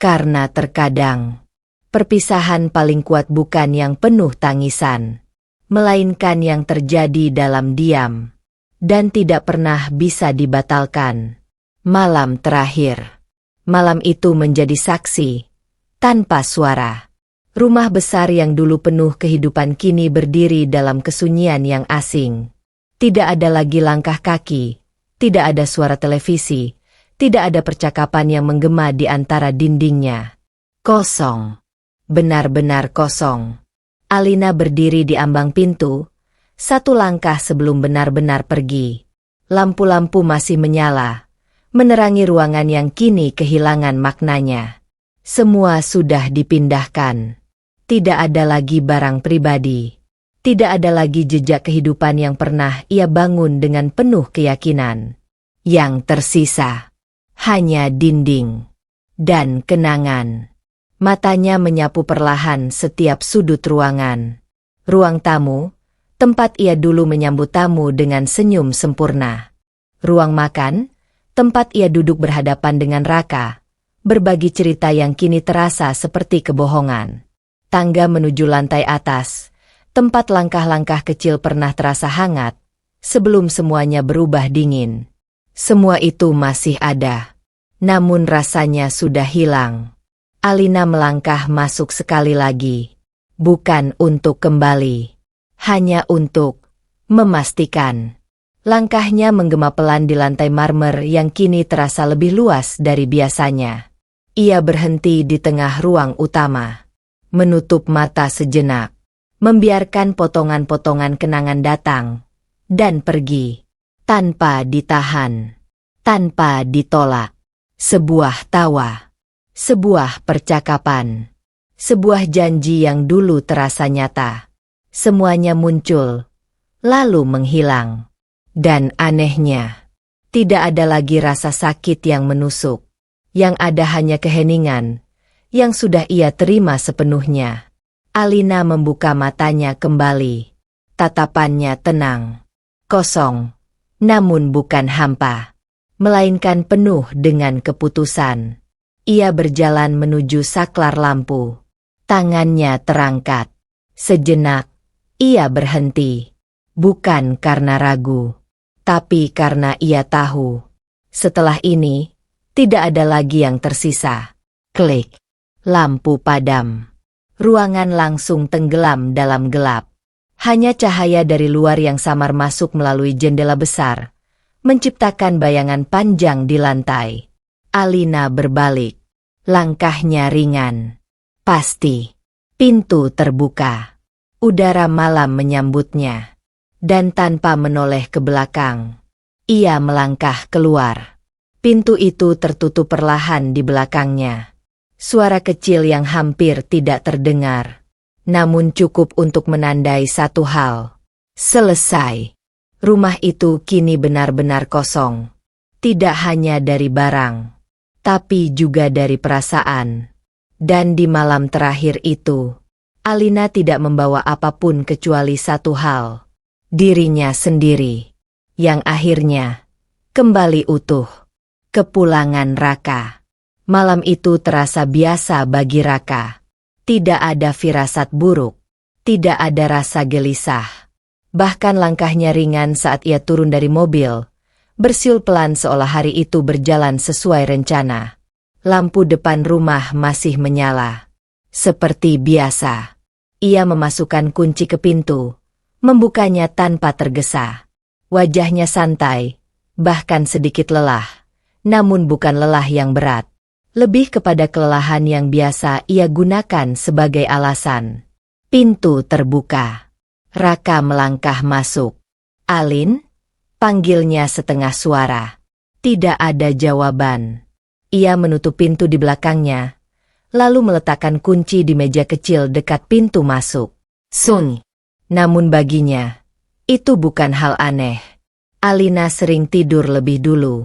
Speaker 1: Karena terkadang, perpisahan paling kuat bukan yang penuh tangisan, melainkan yang terjadi dalam diam, dan tidak pernah bisa dibatalkan. Malam terakhir. Malam itu menjadi saksi, tanpa suara. Rumah besar yang dulu penuh kehidupan kini berdiri dalam kesunyian yang asing. Tidak ada lagi langkah kaki, tidak ada suara televisi, tidak ada percakapan yang menggema di antara dindingnya. Kosong. Benar-benar kosong. Alina berdiri di ambang pintu, satu langkah sebelum benar-benar pergi. Lampu-lampu masih menyala, menerangi ruangan yang kini kehilangan maknanya. Semua sudah dipindahkan. Tidak ada lagi barang pribadi. Tidak ada lagi jejak kehidupan yang pernah ia bangun dengan penuh keyakinan. Yang tersisa hanya dinding dan kenangan. Matanya menyapu perlahan setiap sudut ruangan. Ruang tamu, tempat ia dulu menyambut tamu dengan senyum sempurna. Ruang makan, tempat ia duduk berhadapan dengan Raka, berbagi cerita yang kini terasa seperti kebohongan. Tangga menuju lantai atas, tempat langkah-langkah kecil pernah terasa hangat, sebelum semuanya berubah dingin. Semua itu masih ada, namun rasanya sudah hilang. Alina melangkah masuk sekali lagi, bukan untuk kembali, hanya untuk memastikan. Langkahnya menggema pelan di lantai marmer yang kini terasa lebih luas dari biasanya. Ia berhenti di tengah ruang utama, menutup mata sejenak, membiarkan potongan-potongan kenangan datang dan pergi, tanpa ditahan, tanpa ditolak. Sebuah tawa, sebuah percakapan, sebuah janji yang dulu terasa nyata. Semuanya muncul, lalu menghilang. Dan anehnya, tidak ada lagi rasa sakit yang menusuk. Yang ada hanya keheningan, yang sudah ia terima sepenuhnya. Alina membuka matanya kembali. Tatapannya tenang, kosong, namun bukan hampa, melainkan penuh dengan keputusan. Ia berjalan menuju saklar lampu. Tangannya terangkat. Sejenak, ia berhenti. Bukan karena ragu, tapi karena ia tahu. Setelah ini, tidak ada lagi yang tersisa. Klik. Lampu padam. Ruangan langsung tenggelam dalam gelap. Hanya cahaya dari luar yang samar masuk melalui jendela besar, menciptakan bayangan panjang di lantai. Alina berbalik. Langkahnya ringan. Pasti. Pintu terbuka. Udara malam menyambutnya. Dan tanpa menoleh ke belakang, ia melangkah keluar. Pintu itu tertutup perlahan di belakangnya. Suara kecil yang hampir tidak terdengar, namun cukup untuk menandai satu hal. Selesai. Rumah itu kini benar-benar kosong. Tidak hanya dari barang, tapi juga dari perasaan. Dan di malam terakhir itu, Alina tidak membawa apapun kecuali satu hal. Dirinya sendiri, yang akhirnya kembali utuh. Kepulangan Raka. Malam itu terasa biasa bagi Raka. Tidak ada firasat buruk, tidak ada rasa gelisah. Bahkan langkahnya ringan saat ia turun dari mobil, bersiul pelan seolah hari itu berjalan sesuai rencana. Lampu depan rumah masih menyala. Seperti biasa, ia memasukkan kunci ke pintu, membukanya tanpa tergesa. Wajahnya santai, bahkan sedikit lelah, namun bukan lelah yang berat. Lebih kepada kelelahan yang biasa ia gunakan sebagai alasan. Pintu terbuka. Raka melangkah masuk. "Alin?" panggilnya setengah suara. Tidak ada jawaban. Ia menutup pintu di belakangnya, lalu meletakkan kunci di meja kecil dekat pintu masuk. Sun. Namun baginya, itu bukan hal aneh. Alina sering tidur lebih dulu.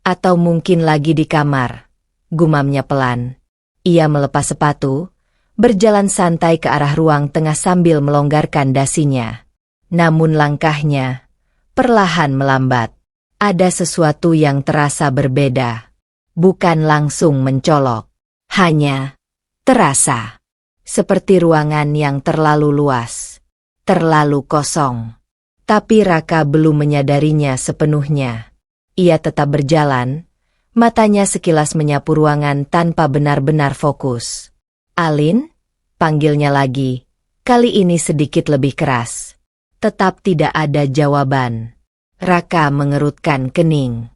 Speaker 1: Atau mungkin lagi di kamar. Gumamnya pelan. Ia melepas sepatu, berjalan santai ke arah ruang tengah sambil melonggarkan dasinya. Namun langkahnya perlahan melambat. Ada sesuatu yang terasa berbeda. Bukan langsung mencolok. Hanya terasa. Seperti ruangan yang terlalu luas. Terlalu kosong. Tapi Raka belum menyadarinya sepenuhnya. Ia tetap berjalan, matanya sekilas menyapu ruangan tanpa benar-benar fokus. "Alin?" panggilnya lagi, kali ini sedikit lebih keras. Tetap tidak ada jawaban. Raka mengerutkan kening.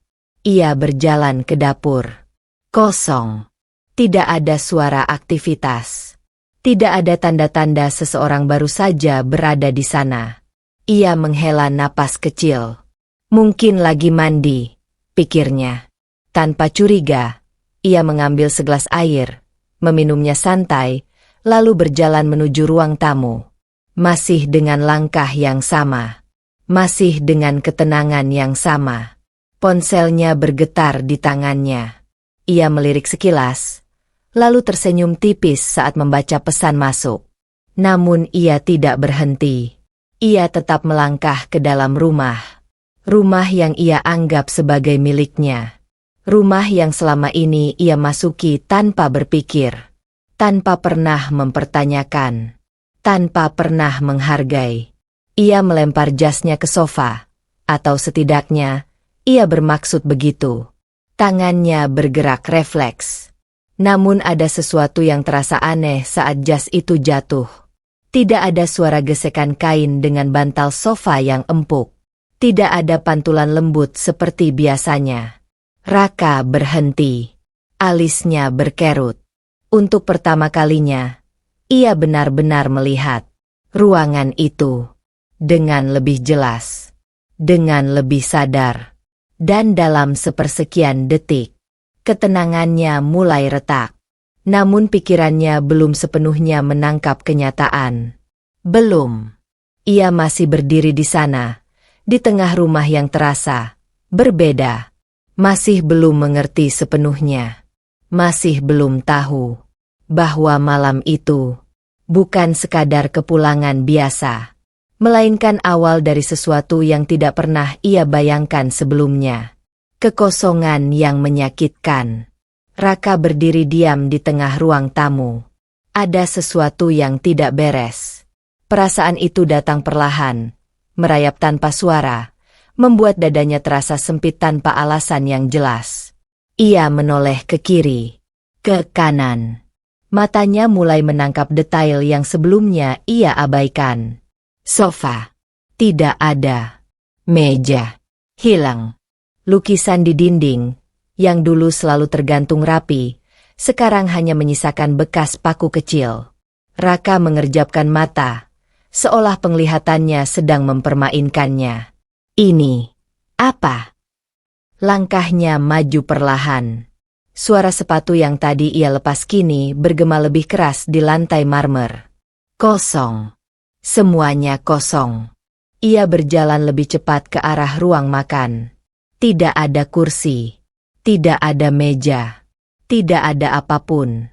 Speaker 1: Ia berjalan ke dapur. Kosong. Tidak ada suara aktivitas. Tidak ada tanda-tanda seseorang baru saja berada di sana. Ia menghela napas kecil. Mungkin lagi mandi, pikirnya. Tanpa curiga, ia mengambil segelas air, meminumnya santai, lalu berjalan menuju ruang tamu. Masih dengan langkah yang sama. Masih dengan ketenangan yang sama. Ponselnya bergetar di tangannya. Ia melirik sekilas, lalu tersenyum tipis saat membaca pesan masuk. Namun ia tidak berhenti. Ia tetap melangkah ke dalam rumah. Rumah yang ia anggap sebagai miliknya. Rumah yang selama ini ia masuki tanpa berpikir. Tanpa pernah mempertanyakan. Tanpa pernah menghargai. Ia melempar jasnya ke sofa. Atau setidaknya, ia bermaksud begitu. Tangannya bergerak refleks. Namun ada sesuatu yang terasa aneh saat jas itu jatuh. Tidak ada suara gesekan kain dengan bantal sofa yang empuk. Tidak ada pantulan lembut seperti biasanya. Raka berhenti. Alisnya berkerut. Untuk pertama kalinya, ia benar-benar melihat ruangan itu dengan lebih jelas, dengan lebih sadar. Dan dalam sepersekian detik, ketenangannya mulai retak. Namun pikirannya belum sepenuhnya menangkap kenyataan. Belum. Ia masih berdiri di sana, di tengah rumah yang terasa berbeda. Masih belum mengerti sepenuhnya. Masih belum tahu bahwa malam itu bukan sekadar kepulangan biasa, melainkan awal dari sesuatu yang tidak pernah ia bayangkan sebelumnya. Kekosongan yang menyakitkan. Raka berdiri diam di tengah ruang tamu. Ada sesuatu yang tidak beres. Perasaan itu datang perlahan, merayap tanpa suara, membuat dadanya terasa sempit tanpa alasan yang jelas. Ia menoleh ke kiri, ke kanan. Matanya mulai menangkap detail yang sebelumnya ia abaikan. Sofa. Tidak ada. Meja. Hilang. Lukisan di dinding, yang dulu selalu tergantung rapi, sekarang hanya menyisakan bekas paku kecil. Raka mengerjapkan mata, seolah penglihatannya sedang mempermainkannya. Ini apa? Langkahnya maju perlahan. Suara sepatu yang tadi ia lepas kini bergema lebih keras di lantai marmer. Kosong. Semuanya kosong. Ia berjalan lebih cepat ke arah ruang makan. Tidak ada kursi, tidak ada meja, tidak ada apapun.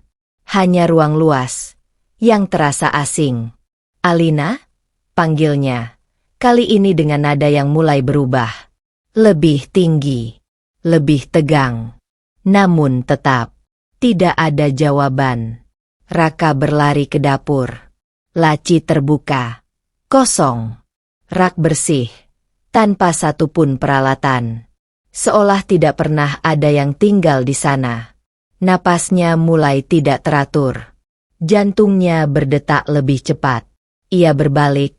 Speaker 1: Hanya ruang luas, yang terasa asing. Alina? Panggilnya, kali ini dengan nada yang mulai berubah. Lebih tinggi, lebih tegang. Namun tetap, tidak ada jawaban. Raka berlari ke dapur. Laci terbuka, kosong. Rak bersih, tanpa satupun peralatan. Seolah tidak pernah ada yang tinggal di sana. Napasnya mulai tidak teratur. Jantungnya berdetak lebih cepat. Ia berbalik,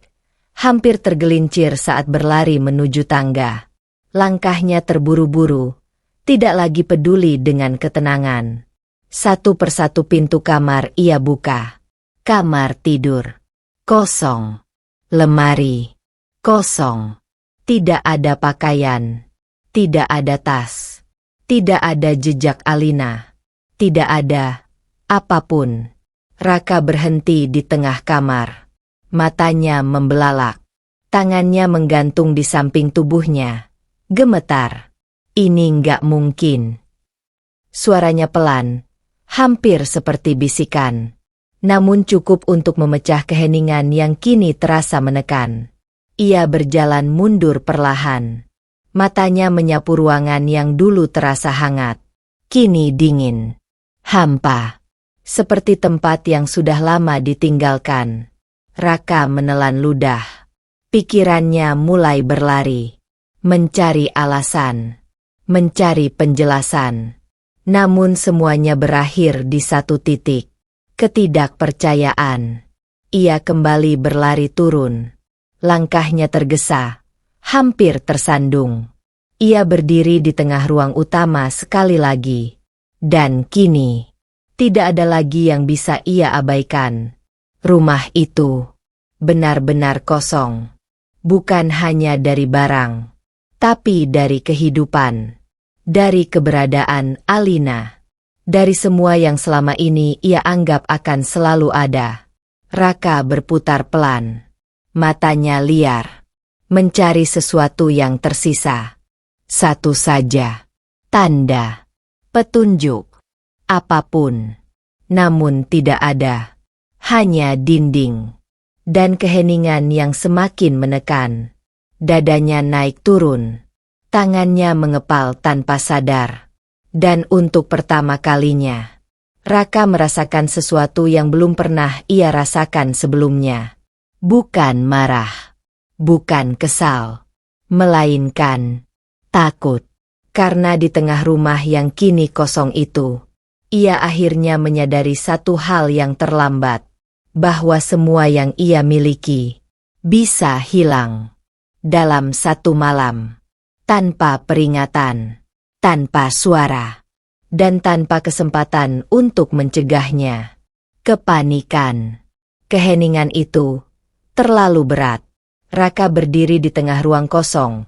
Speaker 1: hampir tergelincir saat berlari menuju tangga. Langkahnya terburu-buru, tidak lagi peduli dengan ketenangan. Satu persatu pintu kamar ia buka. Kamar tidur. Kosong. Lemari. Kosong. Tidak ada pakaian. Tidak ada tas. Tidak ada jejak Alina. Tidak ada apapun. Raka berhenti di tengah kamar. Matanya membelalak. Tangannya menggantung di samping tubuhnya. Gemetar. Ini nggak mungkin. Suaranya pelan, hampir seperti bisikan. Namun cukup untuk memecah keheningan yang kini terasa menekan. Ia berjalan mundur perlahan. Matanya menyapu ruangan yang dulu terasa hangat. Kini dingin. Hampa. Seperti tempat yang sudah lama ditinggalkan. Raka menelan ludah. Pikirannya mulai berlari. Mencari alasan. Mencari penjelasan. Namun semuanya berakhir di satu titik. Ketidakpercayaan. Ia kembali berlari turun. Langkahnya tergesa. Hampir tersandung. Ia berdiri di tengah ruang utama sekali lagi. Dan kini, tidak ada lagi yang bisa ia abaikan. Rumah itu benar-benar kosong. Bukan hanya dari barang, tapi dari kehidupan. Dari keberadaan Alina. Dari semua yang selama ini ia anggap akan selalu ada. Raka berputar pelan. Matanya liar. Mencari sesuatu yang tersisa. Satu saja. Tanda. Petunjuk. Apapun. Namun tidak ada. Hanya dinding. Dan keheningan yang semakin menekan. Dadanya naik turun. Tangannya mengepal tanpa sadar. Dan untuk pertama kalinya, Raka merasakan sesuatu yang belum pernah ia rasakan sebelumnya. Bukan marah. Bukan kesal, melainkan takut. Karena di tengah rumah yang kini kosong itu, ia akhirnya menyadari satu hal yang terlambat, bahwa semua yang ia miliki bisa hilang dalam satu malam, tanpa peringatan, tanpa suara, dan tanpa kesempatan untuk mencegahnya. Kepanikan, keheningan itu terlalu berat. Raka berdiri di tengah ruang kosong.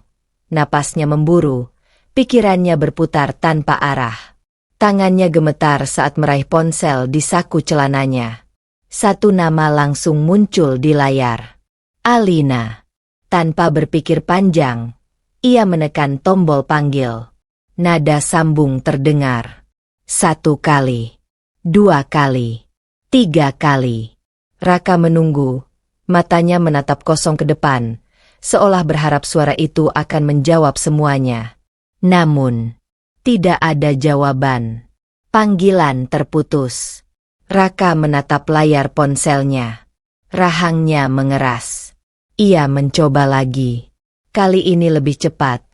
Speaker 1: Napasnya memburu, pikirannya berputar tanpa arah. Tangannya gemetar saat meraih ponsel di saku celananya. Satu nama langsung muncul di layar. Alina. Tanpa berpikir panjang, ia menekan tombol panggil. Nada sambung terdengar. 1 kali. 2 kali. 3 kali. Raka menunggu, matanya menatap kosong ke depan, seolah berharap suara itu akan menjawab semuanya. Namun, tidak ada jawaban. Panggilan terputus. Raka menatap layar ponselnya. Rahangnya mengeras. Ia mencoba lagi. Kali ini lebih cepat,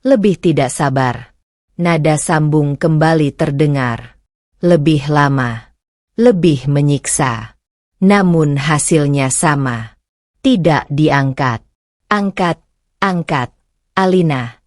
Speaker 1: lebih tidak sabar. Nada sambung kembali terdengar. Lebih lama, lebih menyiksa. Namun hasilnya sama. Tidak diangkat. Angkat, angkat. Alina.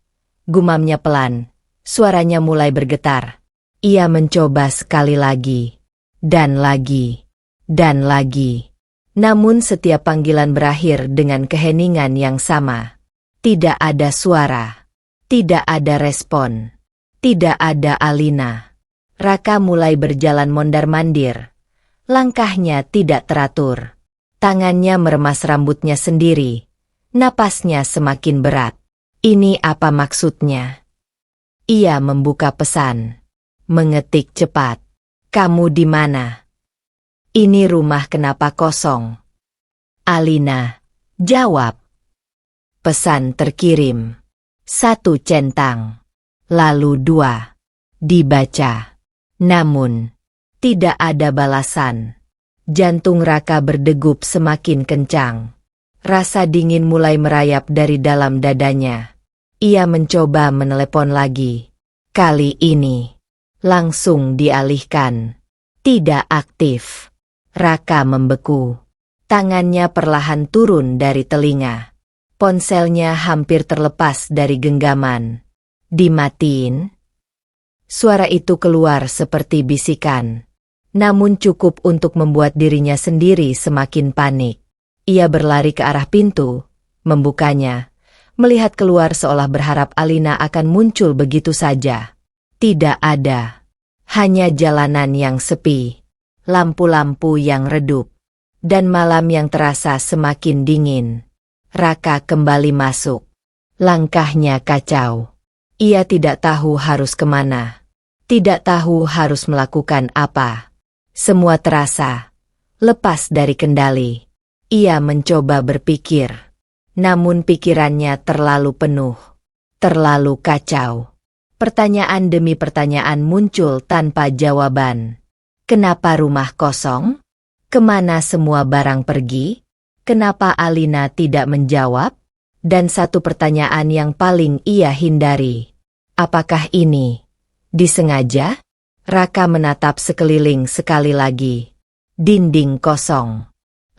Speaker 1: Gumamnya pelan. Suaranya mulai bergetar. Ia mencoba sekali lagi. Dan lagi. Dan lagi. Namun setiap panggilan berakhir dengan keheningan yang sama. Tidak ada suara. Tidak ada respon. Tidak ada Alina. Raka mulai berjalan mondar-mandir. Langkahnya tidak teratur. Tangannya meremas rambutnya sendiri. Napasnya semakin berat. Ini apa maksudnya? Ia membuka pesan. Mengetik cepat. Kamu di mana? Ini rumah kenapa kosong? Alina, jawab. Pesan terkirim. 1 centang. Lalu 2. Dibaca. Namun, tidak ada balasan. Jantung Raka berdegup semakin kencang. Rasa dingin mulai merayap dari dalam dadanya. Ia mencoba menelepon lagi. Kali ini, langsung dialihkan. Tidak aktif. Raka membeku. Tangannya perlahan turun dari telinga. Ponselnya hampir terlepas dari genggaman. Dimatiin? Suara itu keluar seperti bisikan. Namun cukup untuk membuat dirinya sendiri semakin panik. Ia berlari ke arah pintu, membukanya, melihat keluar seolah berharap Alina akan muncul begitu saja. Tidak ada. Hanya jalanan yang sepi, lampu-lampu yang redup, dan malam yang terasa semakin dingin. Raka kembali masuk. Langkahnya kacau. Ia tidak tahu harus kemana. Tidak tahu harus melakukan apa. Semua terasa lepas dari kendali. Ia mencoba berpikir. Namun pikirannya terlalu penuh. Terlalu kacau. Pertanyaan demi pertanyaan muncul tanpa jawaban. Kenapa rumah kosong? Kemana semua barang pergi? Kenapa Alina tidak menjawab? Dan satu pertanyaan yang paling ia hindari. Apakah ini disengaja? Raka menatap sekeliling sekali lagi. Dinding kosong.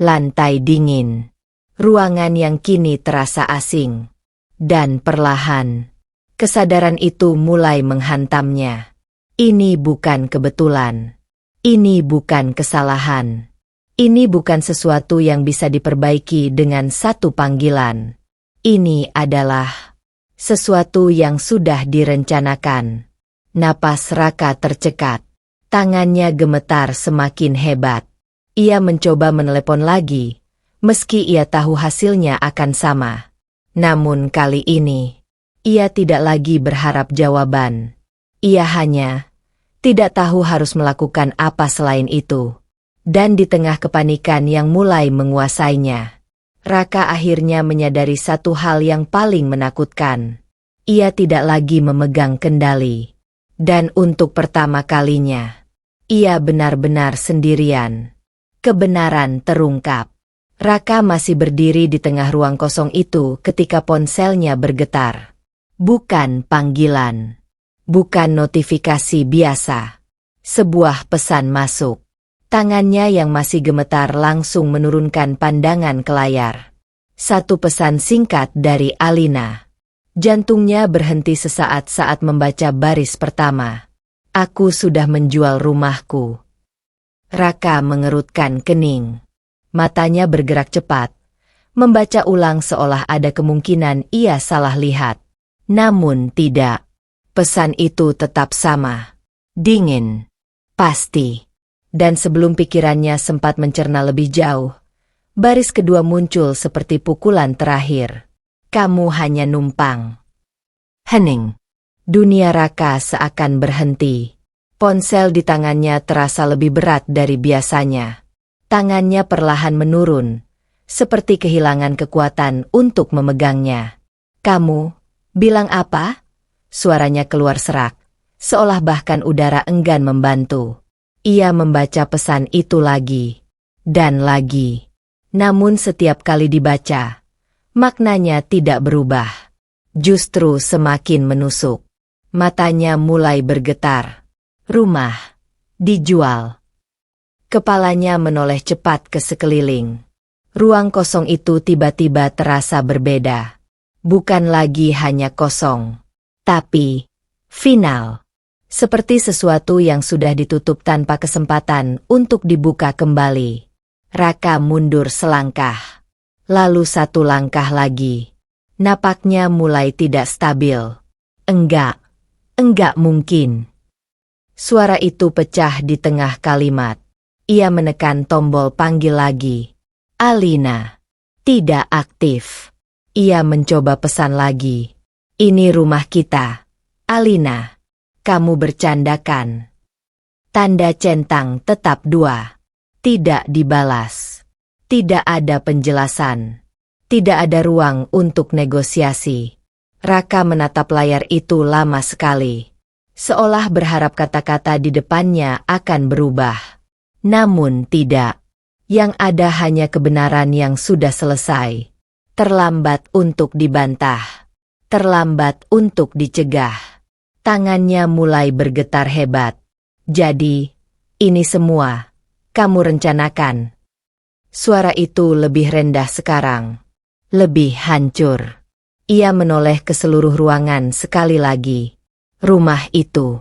Speaker 1: Lantai dingin. Ruangan yang kini terasa asing. Dan perlahan, kesadaran itu mulai menghantamnya. Ini bukan kebetulan. Ini bukan kesalahan. Ini bukan sesuatu yang bisa diperbaiki dengan satu panggilan. Ini adalah sesuatu yang sudah direncanakan. Napas Raka tercekat. Tangannya gemetar semakin hebat. Ia mencoba menelepon lagi, meski ia tahu hasilnya akan sama. Namun kali ini, ia tidak lagi berharap jawaban. Ia hanya tidak tahu harus melakukan apa selain itu. Dan di tengah kepanikan yang mulai menguasainya, Raka akhirnya menyadari satu hal yang paling menakutkan. Ia tidak lagi memegang kendali. Dan untuk pertama kalinya, ia benar-benar sendirian. Kebenaran terungkap. Raka masih berdiri di tengah ruang kosong itu ketika ponselnya bergetar. Bukan panggilan. Bukan notifikasi biasa. Sebuah pesan masuk. Tangannya yang masih gemetar langsung menurunkan pandangan ke layar. Satu pesan singkat dari Alina. Jantungnya berhenti sesaat saat membaca baris pertama. Aku sudah menjual rumahku. Raka mengerutkan kening. Matanya bergerak cepat. Membaca ulang seolah ada kemungkinan ia salah lihat. Namun tidak. Pesan itu tetap sama. Dingin. Pasti. Dan sebelum pikirannya sempat mencerna lebih jauh, baris kedua muncul seperti pukulan terakhir. Kamu hanya numpang. Hening. Dunia Raka seakan berhenti. Ponsel di tangannya terasa lebih berat dari biasanya. Tangannya perlahan menurun, seperti kehilangan kekuatan untuk memegangnya. "Kamu bilang apa?" Suaranya keluar serak, seolah bahkan udara enggan membantu. Ia membaca pesan itu lagi dan lagi. Namun setiap kali dibaca, maknanya tidak berubah. Justru semakin menusuk. Matanya mulai bergetar. "Rumah dijual." Kepalanya menoleh cepat ke sekeliling. Ruang kosong itu tiba-tiba terasa berbeda. Bukan lagi hanya kosong, tapi final. Seperti sesuatu yang sudah ditutup tanpa kesempatan untuk dibuka kembali. Raka mundur selangkah. Lalu satu langkah lagi. Napaknya mulai tidak stabil. Enggak mungkin." Suara itu pecah di tengah kalimat. Ia menekan tombol panggil lagi. "Alina." Tidak aktif. Ia mencoba pesan lagi. "Ini rumah kita, Alina. Kamu bercandakan?" Tanda centang tetap 2. Tidak dibalas. Tidak ada penjelasan. Tidak ada ruang untuk negosiasi. Raka menatap layar itu lama sekali, seolah berharap kata-kata di depannya akan berubah. Namun tidak. Yang ada hanya kebenaran yang sudah selesai. Terlambat untuk dibantah. Terlambat untuk dicegah. Tangannya mulai bergetar hebat. "Jadi, ini semua kamu rencanakan?" Suara itu lebih rendah sekarang. Lebih hancur. Ia menoleh ke seluruh ruangan sekali lagi. Rumah itu,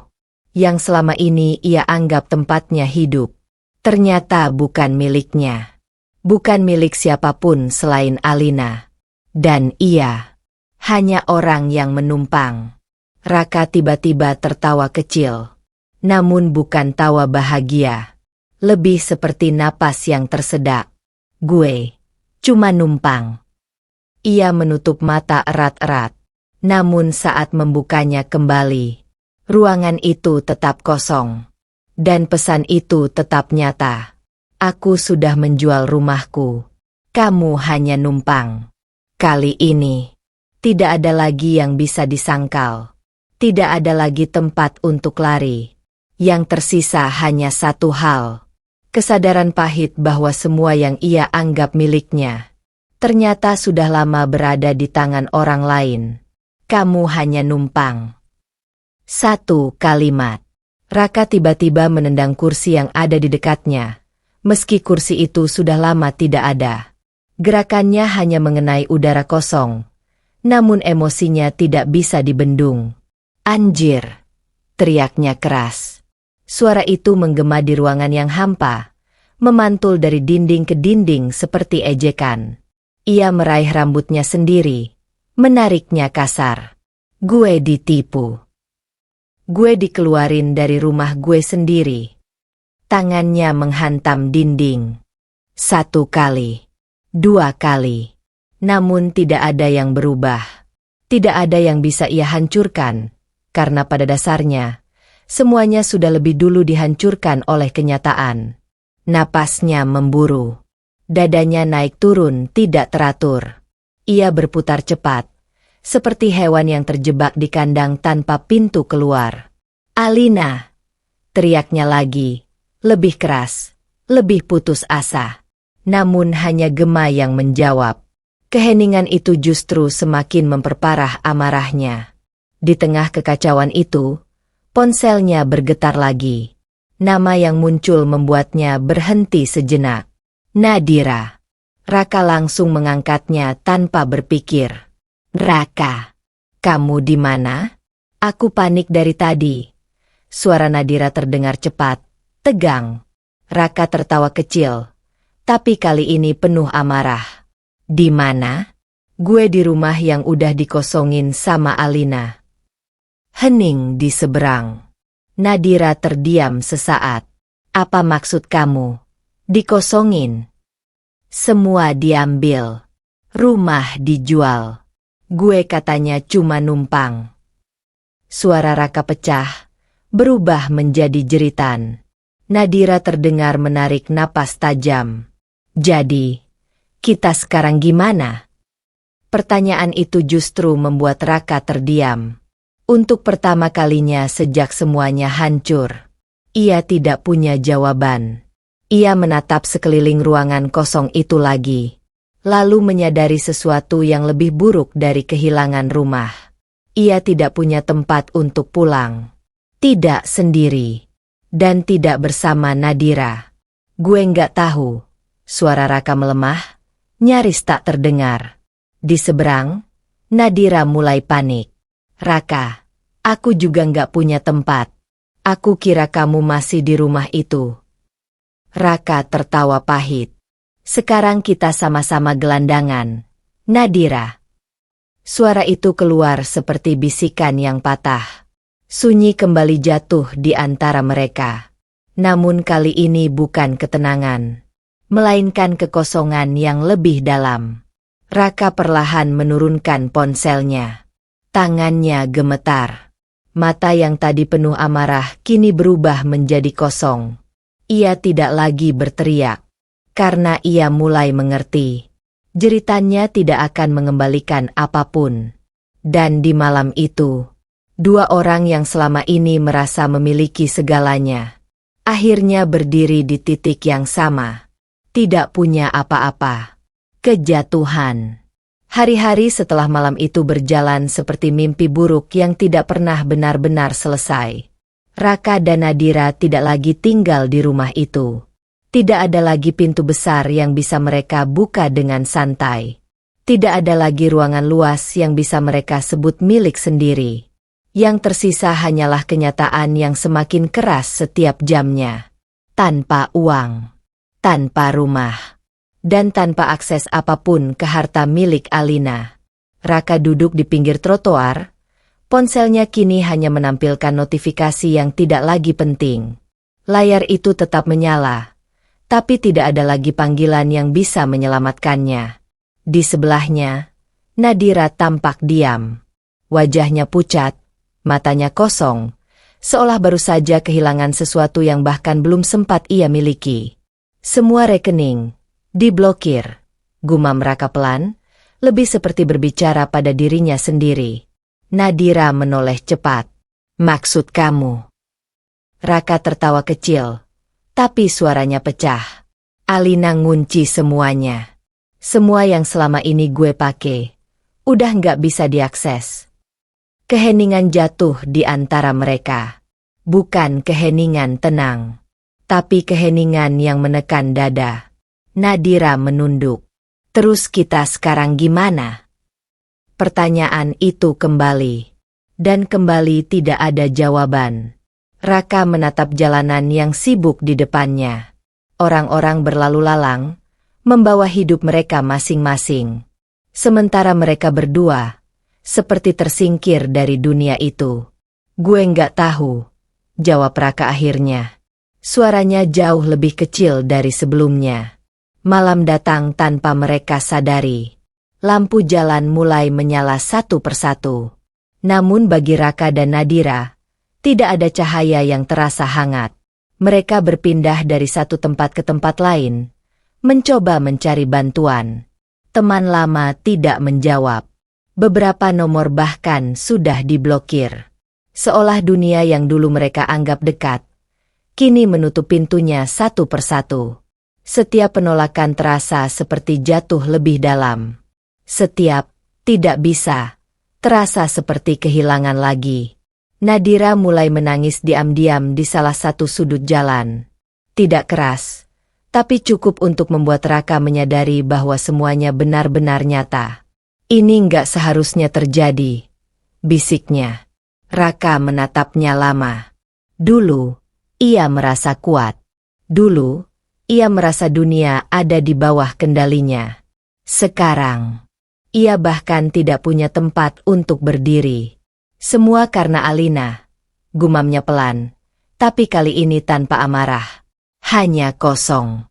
Speaker 1: yang selama ini ia anggap tempatnya hidup, ternyata bukan miliknya. Bukan milik siapapun selain Alina. Dan ia hanya orang yang menumpang. Raka tiba-tiba tertawa kecil. Namun bukan tawa bahagia. Lebih seperti napas yang tersedak. "Gue cuma numpang." Ia menutup mata erat-erat. Namun saat membukanya kembali, ruangan itu tetap kosong. Dan pesan itu tetap nyata. "Aku sudah menjual rumahku. Kamu hanya numpang." Kali ini, tidak ada lagi yang bisa disangkal. Tidak ada lagi tempat untuk lari. Yang tersisa hanya satu hal. Kesadaran pahit bahwa semua yang ia anggap miliknya, ternyata sudah lama berada di tangan orang lain. "Kamu hanya numpang." Satu kalimat. Raka tiba-tiba menendang kursi yang ada di dekatnya. Meski kursi itu sudah lama tidak ada. Gerakannya hanya mengenai udara kosong. Namun emosinya tidak bisa dibendung. "Anjir!" teriaknya keras. Suara itu menggema di ruangan yang hampa, memantul dari dinding ke dinding seperti ejekan. Ia meraih rambutnya sendiri, menariknya kasar. "Gue ditipu. Gue dikeluarin dari rumah gue sendiri." Tangannya menghantam dinding. 1 kali, 2 kali. Namun tidak ada yang berubah. Tidak ada yang bisa ia hancurkan, karena pada dasarnya, semuanya sudah lebih dulu dihancurkan oleh kenyataan. Napasnya memburu. Dadanya naik turun tidak teratur. Ia berputar cepat, seperti hewan yang terjebak di kandang tanpa pintu keluar. "Alina!" teriaknya lagi, lebih keras, lebih putus asa. Namun hanya gema yang menjawab. Keheningan itu justru semakin memperparah amarahnya. Di tengah kekacauan itu, ponselnya bergetar lagi. Nama yang muncul membuatnya berhenti sejenak. "Nadira." Raka langsung mengangkatnya tanpa berpikir. "Raka, kamu di mana?" "Aku panik dari tadi." Suara Nadira terdengar cepat, tegang. Raka tertawa kecil, tapi kali ini penuh amarah. "Di mana?" "Gue di rumah yang udah dikosongin sama Alina." Hening di seberang. Nadira terdiam sesaat. "Apa maksud kamu? Dikosongin?" "Semua diambil. Rumah dijual. Gue katanya cuma numpang." Suara Raka pecah, berubah menjadi jeritan. Nadira terdengar menarik napas tajam. Jadi, kita sekarang gimana? Pertanyaan itu justru membuat Raka terdiam. Untuk pertama kalinya sejak semuanya hancur, ia tidak punya jawaban. Ia menatap sekeliling ruangan kosong itu lagi, lalu menyadari sesuatu yang lebih buruk dari kehilangan rumah. Ia tidak punya tempat untuk pulang. Tidak sendiri. Dan tidak bersama Nadira. Gue nggak tahu. Suara Raka melemah, nyaris tak terdengar. Di seberang, Nadira mulai panik. Raka, aku juga nggak punya tempat. Aku kira kamu masih di rumah itu. Raka tertawa pahit. Sekarang kita sama-sama gelandangan. Nadira. Suara itu keluar seperti bisikan yang patah. Sunyi kembali jatuh di antara mereka. Namun kali ini bukan ketenangan, melainkan kekosongan yang lebih dalam. Raka perlahan menurunkan ponselnya. Tangannya gemetar. Mata yang tadi penuh amarah kini berubah menjadi kosong. Ia tidak lagi berteriak, karena ia mulai mengerti. Jeritannya tidak akan mengembalikan apapun. Dan di malam itu, dua orang yang selama ini merasa memiliki segalanya, akhirnya berdiri di titik yang sama. Tidak punya apa-apa. Kejatuhan. Hari-hari setelah malam itu berjalan seperti mimpi buruk yang tidak pernah benar-benar selesai. Raka dan Nadira tidak lagi tinggal di rumah itu. Tidak ada lagi pintu besar yang bisa mereka buka dengan santai. Tidak ada lagi ruangan luas yang bisa mereka sebut milik sendiri. Yang tersisa hanyalah kenyataan yang semakin keras setiap jamnya. Tanpa uang, tanpa rumah, dan tanpa akses apapun ke harta milik Alina. Raka duduk di pinggir trotoar. Ponselnya kini hanya menampilkan notifikasi yang tidak lagi penting. Layar itu tetap menyala, tapi tidak ada lagi panggilan yang bisa menyelamatkannya. Di sebelahnya, Nadira tampak diam. Wajahnya pucat, matanya kosong, seolah baru saja kehilangan sesuatu yang bahkan belum sempat ia miliki. Semua rekening diblokir, gumam Raka pelan, lebih seperti berbicara pada dirinya sendiri. Nadira menoleh cepat. Maksud kamu? Raka tertawa kecil, tapi suaranya pecah. Alina ngunci semuanya. Semua yang selama ini gue pakai, udah nggak bisa diakses. Keheningan jatuh di antara mereka. Bukan keheningan tenang, tapi keheningan yang menekan dada. Nadira menunduk. Terus kita sekarang gimana? Pertanyaan itu kembali. Dan kembali tidak ada jawaban. Raka menatap jalanan yang sibuk di depannya. Orang-orang berlalu lalang, membawa hidup mereka masing-masing. Sementara mereka berdua, seperti tersingkir dari dunia itu. Gue nggak tahu, jawab Raka akhirnya. Suaranya jauh lebih kecil dari sebelumnya. Malam datang tanpa mereka sadari. Lampu jalan mulai menyala satu persatu. Namun bagi Raka dan Nadira, tidak ada cahaya yang terasa hangat. Mereka berpindah dari satu tempat ke tempat lain, mencoba mencari bantuan. Teman lama tidak menjawab. Beberapa nomor bahkan sudah diblokir. Seolah dunia yang dulu mereka anggap dekat, kini menutup pintunya satu persatu. Setiap penolakan terasa seperti jatuh lebih dalam. Setiap tidak bisa terasa seperti kehilangan lagi. Nadira mulai menangis diam-diam di salah satu sudut jalan. Tidak keras, tapi cukup untuk membuat Raka menyadari bahwa semuanya benar-benar nyata. Ini nggak seharusnya terjadi, bisiknya. Raka menatapnya lama. Dulu, ia merasa kuat. Dulu, ia merasa dunia ada di bawah kendalinya. Sekarang, ia bahkan tidak punya tempat untuk berdiri. Semua karena Alina, gumamnya pelan, tapi kali ini tanpa amarah. Hanya kosong.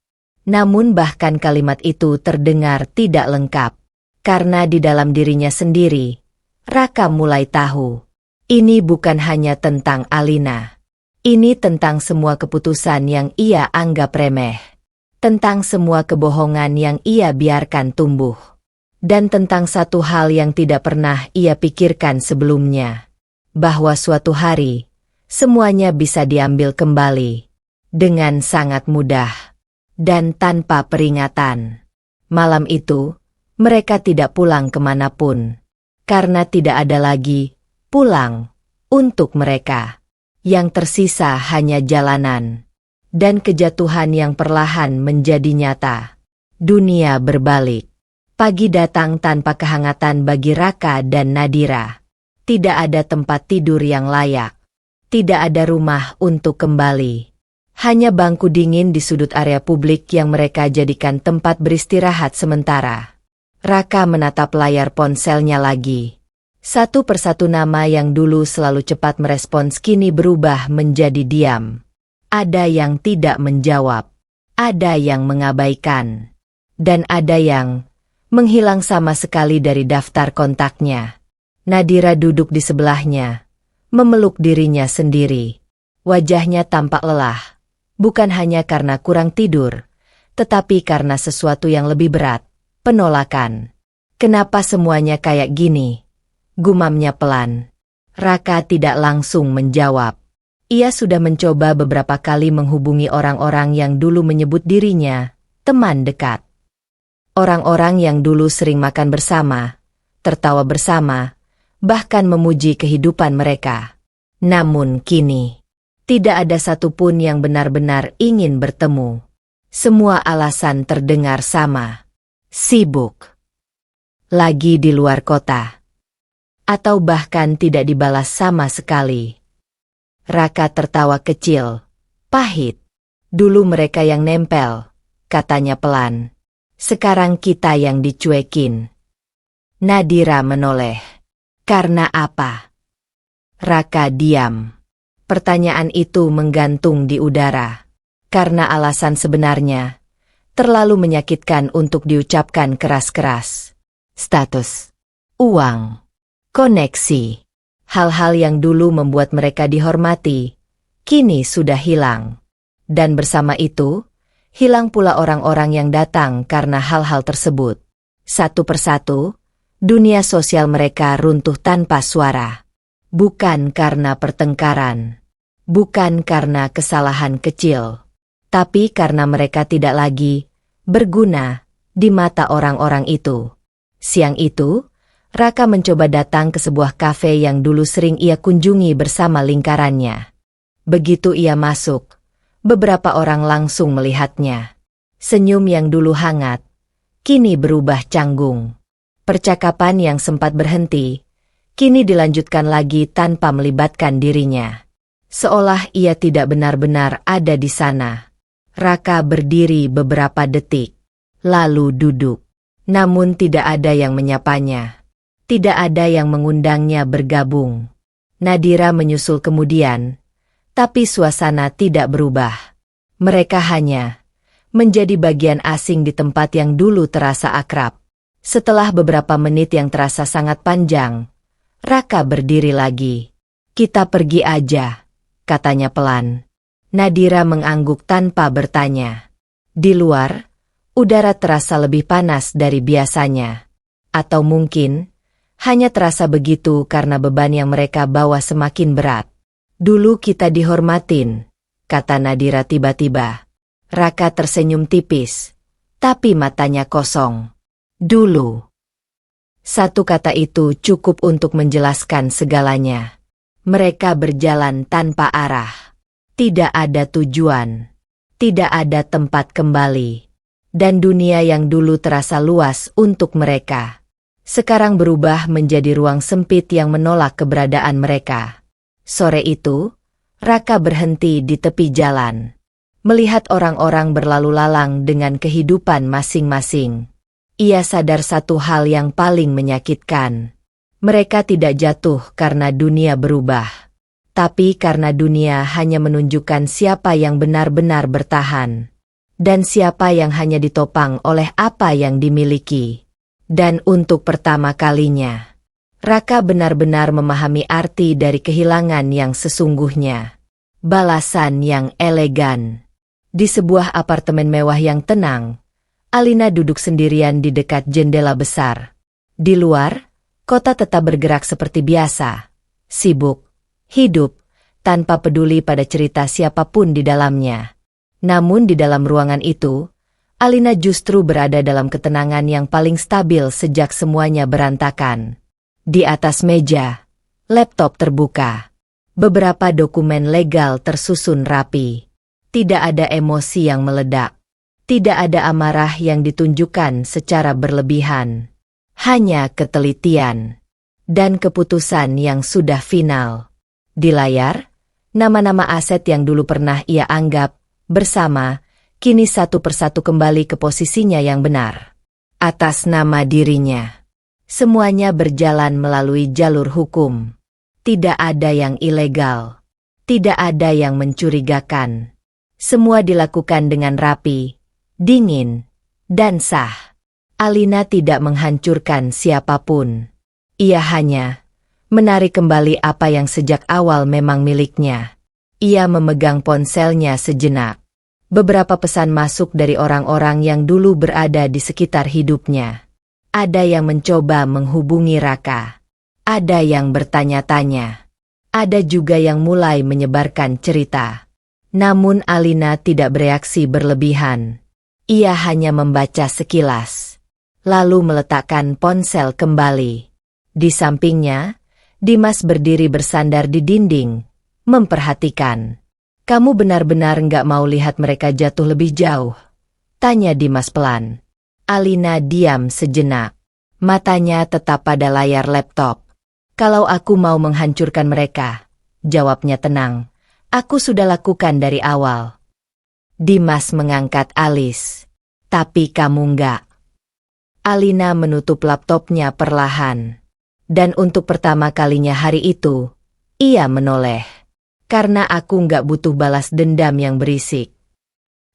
Speaker 1: Namun bahkan kalimat itu terdengar tidak lengkap. Karena di dalam dirinya sendiri, Raka mulai tahu. Ini bukan hanya tentang Alina. Ini tentang semua keputusan yang ia anggap remeh. Tentang semua kebohongan yang ia biarkan tumbuh. Dan tentang satu hal yang tidak pernah ia pikirkan sebelumnya. Bahwa suatu hari, semuanya bisa diambil kembali. Dengan sangat mudah. Dan tanpa peringatan. Malam itu, mereka tidak pulang kemanapun. Karena tidak ada lagi pulang untuk mereka. Yang tersisa hanya jalanan. Dan kejatuhan yang perlahan menjadi nyata. Dunia berbalik. Pagi datang tanpa kehangatan bagi Raka dan Nadira. Tidak ada tempat tidur yang layak. Tidak ada rumah untuk kembali. Hanya bangku dingin di sudut area publik yang mereka jadikan tempat beristirahat sementara. Raka menatap layar ponselnya lagi. Satu persatu nama yang dulu selalu cepat merespons kini berubah menjadi diam. Ada yang tidak menjawab. Ada yang mengabaikan. Dan ada yang menghilang sama sekali dari daftar kontaknya. Nadira duduk di sebelahnya, memeluk dirinya sendiri. Wajahnya tampak lelah. Bukan hanya karena kurang tidur, tetapi karena sesuatu yang lebih berat, penolakan. Kenapa semuanya kayak gini? Gumamnya pelan. Raka tidak langsung menjawab. Ia sudah mencoba beberapa kali menghubungi orang-orang yang dulu menyebut dirinya teman dekat. Orang-orang yang dulu sering makan bersama, tertawa bersama, bahkan memuji kehidupan mereka. Namun kini, tidak ada satupun yang benar-benar ingin bertemu. Semua alasan terdengar sama. Sibuk. Lagi di luar kota. Atau bahkan tidak dibalas sama sekali. Raka tertawa kecil, pahit. Dulu mereka yang nempel, katanya pelan. Sekarang kita yang dicuekin. Nadira menoleh. Karena apa? Raka diam. Pertanyaan itu menggantung di udara. Karena alasan sebenarnya terlalu menyakitkan untuk diucapkan keras-keras. Status, uang, koneksi, hal-hal yang dulu membuat mereka dihormati, kini sudah hilang. Dan bersama itu, hilang pula orang-orang yang datang karena hal-hal tersebut. Satu persatu, dunia sosial mereka runtuh tanpa suara. Bukan karena pertengkaran, bukan karena kesalahan kecil, tapi karena mereka tidak lagi berguna di mata orang-orang itu. Siang itu, Raka mencoba datang ke sebuah kafe yang dulu sering ia kunjungi bersama lingkarannya. Begitu ia masuk, beberapa orang langsung melihatnya. Senyum yang dulu hangat, kini berubah canggung. Percakapan yang sempat berhenti, kini dilanjutkan lagi tanpa melibatkan dirinya. Seolah ia tidak benar-benar ada di sana. Raka berdiri beberapa detik, lalu duduk. Namun tidak ada yang menyapanya. Tidak ada yang mengundangnya bergabung. Nadira menyusul kemudian, tapi suasana tidak berubah. Mereka hanya menjadi bagian asing di tempat yang dulu terasa akrab. Setelah beberapa menit yang terasa sangat panjang, Raka berdiri lagi. Kita pergi aja, katanya pelan. Nadira mengangguk tanpa bertanya. Di luar, udara terasa lebih panas dari biasanya. Atau mungkin, hanya terasa begitu karena beban yang mereka bawa semakin berat. Dulu kita dihormatin, kata Nadira tiba-tiba. Raka tersenyum tipis, tapi matanya kosong. Dulu. Satu kata itu cukup untuk menjelaskan segalanya. Mereka berjalan tanpa arah. Tidak ada tujuan. Tidak ada tempat kembali. Dan dunia yang dulu terasa luas untuk mereka, sekarang berubah menjadi ruang sempit yang menolak keberadaan mereka. Sore itu, Raka berhenti di tepi jalan. Melihat orang-orang berlalu lalang dengan kehidupan masing-masing. Ia sadar satu hal yang paling menyakitkan. Mereka tidak jatuh karena dunia berubah. Tapi karena dunia hanya menunjukkan siapa yang benar-benar bertahan. Dan siapa yang hanya ditopang oleh apa yang dimiliki. Dan untuk pertama kalinya, Raka benar-benar memahami arti dari kehilangan yang sesungguhnya. Balasan yang elegan. Di sebuah apartemen mewah yang tenang, Alina duduk sendirian di dekat jendela besar. Di luar, kota tetap bergerak seperti biasa. Sibuk, hidup, tanpa peduli pada cerita siapapun di dalamnya. Namun di dalam ruangan itu, Alina justru berada dalam ketenangan yang paling stabil sejak semuanya berantakan. Di atas meja, laptop terbuka. Beberapa dokumen legal tersusun rapi. Tidak ada emosi yang meledak. Tidak ada amarah yang ditunjukkan secara berlebihan. Hanya ketelitian dan keputusan yang sudah final. Di layar, nama-nama aset yang dulu pernah ia anggap bersama, kini satu persatu kembali ke posisinya yang benar. Atas nama dirinya. Semuanya berjalan melalui jalur hukum. Tidak ada yang ilegal. Tidak ada yang mencurigakan. Semua dilakukan dengan rapi, dingin, dan sah. Alina tidak menghancurkan siapapun. Ia hanya menarik kembali apa yang sejak awal memang miliknya. Ia memegang ponselnya sejenak. Beberapa pesan masuk dari orang-orang yang dulu berada di sekitar hidupnya. Ada yang mencoba menghubungi Raka. Ada yang bertanya-tanya. Ada juga yang mulai menyebarkan cerita. Namun Alina tidak bereaksi berlebihan. Ia hanya membaca sekilas. Lalu meletakkan ponsel kembali. Di sampingnya, Dimas berdiri bersandar di dinding, memperhatikan. "Kamu benar-benar nggak mau lihat mereka jatuh lebih jauh?" tanya Dimas pelan. Alina diam sejenak. Matanya tetap pada layar laptop. "Kalau aku mau menghancurkan mereka," jawabnya tenang, "aku sudah lakukan dari awal." Dimas mengangkat alis. "Tapi kamu enggak." Alina menutup laptopnya perlahan. Dan untuk pertama kalinya hari itu, ia menoleh. "Karena aku enggak butuh balas dendam yang berisik."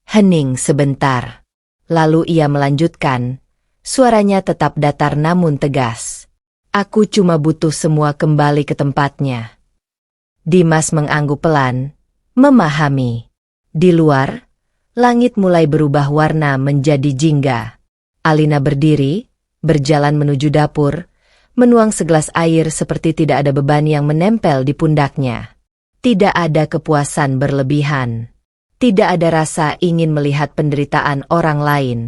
Speaker 1: Hening sebentar. Lalu ia melanjutkan, suaranya tetap datar namun tegas. "Aku cuma butuh semua kembali ke tempatnya." Dimas mengangguk pelan, memahami. Di luar, langit mulai berubah warna menjadi jingga. Alina berdiri, berjalan menuju dapur, menuang segelas air seperti tidak ada beban yang menempel di pundaknya. Tidak ada kepuasan berlebihan. Tidak ada rasa ingin melihat penderitaan orang lain.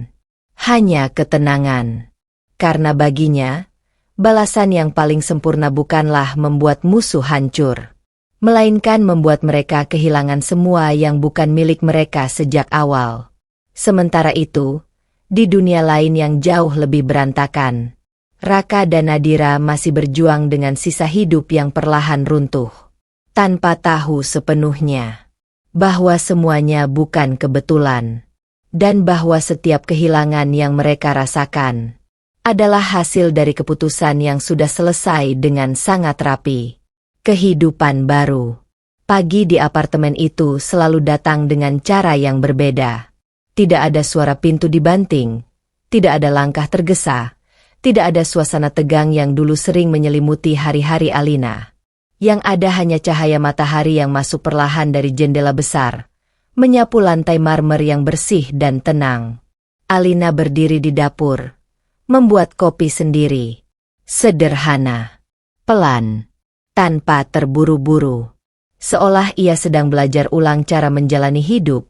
Speaker 1: Hanya ketenangan. Karena baginya, balasan yang paling sempurna bukanlah membuat musuh hancur, melainkan membuat mereka kehilangan semua yang bukan milik mereka sejak awal. Sementara itu, di dunia lain yang jauh lebih berantakan, Raka dan Nadira masih berjuang dengan sisa hidup yang perlahan runtuh, tanpa tahu sepenuhnya bahwa semuanya bukan kebetulan, dan bahwa setiap kehilangan yang mereka rasakan adalah hasil dari keputusan yang sudah selesai dengan sangat rapi. Kehidupan baru. Pagi di apartemen itu selalu datang dengan cara yang berbeda. Tidak ada suara pintu dibanting, tidak ada langkah tergesa, tidak ada suasana tegang yang dulu sering menyelimuti hari-hari Alina. Yang ada hanya cahaya matahari yang masuk perlahan dari jendela besar, menyapu lantai marmer yang bersih dan tenang. Alina berdiri di dapur, membuat kopi sendiri. Sederhana, pelan, tanpa terburu-buru. Seolah ia sedang belajar ulang cara menjalani hidup,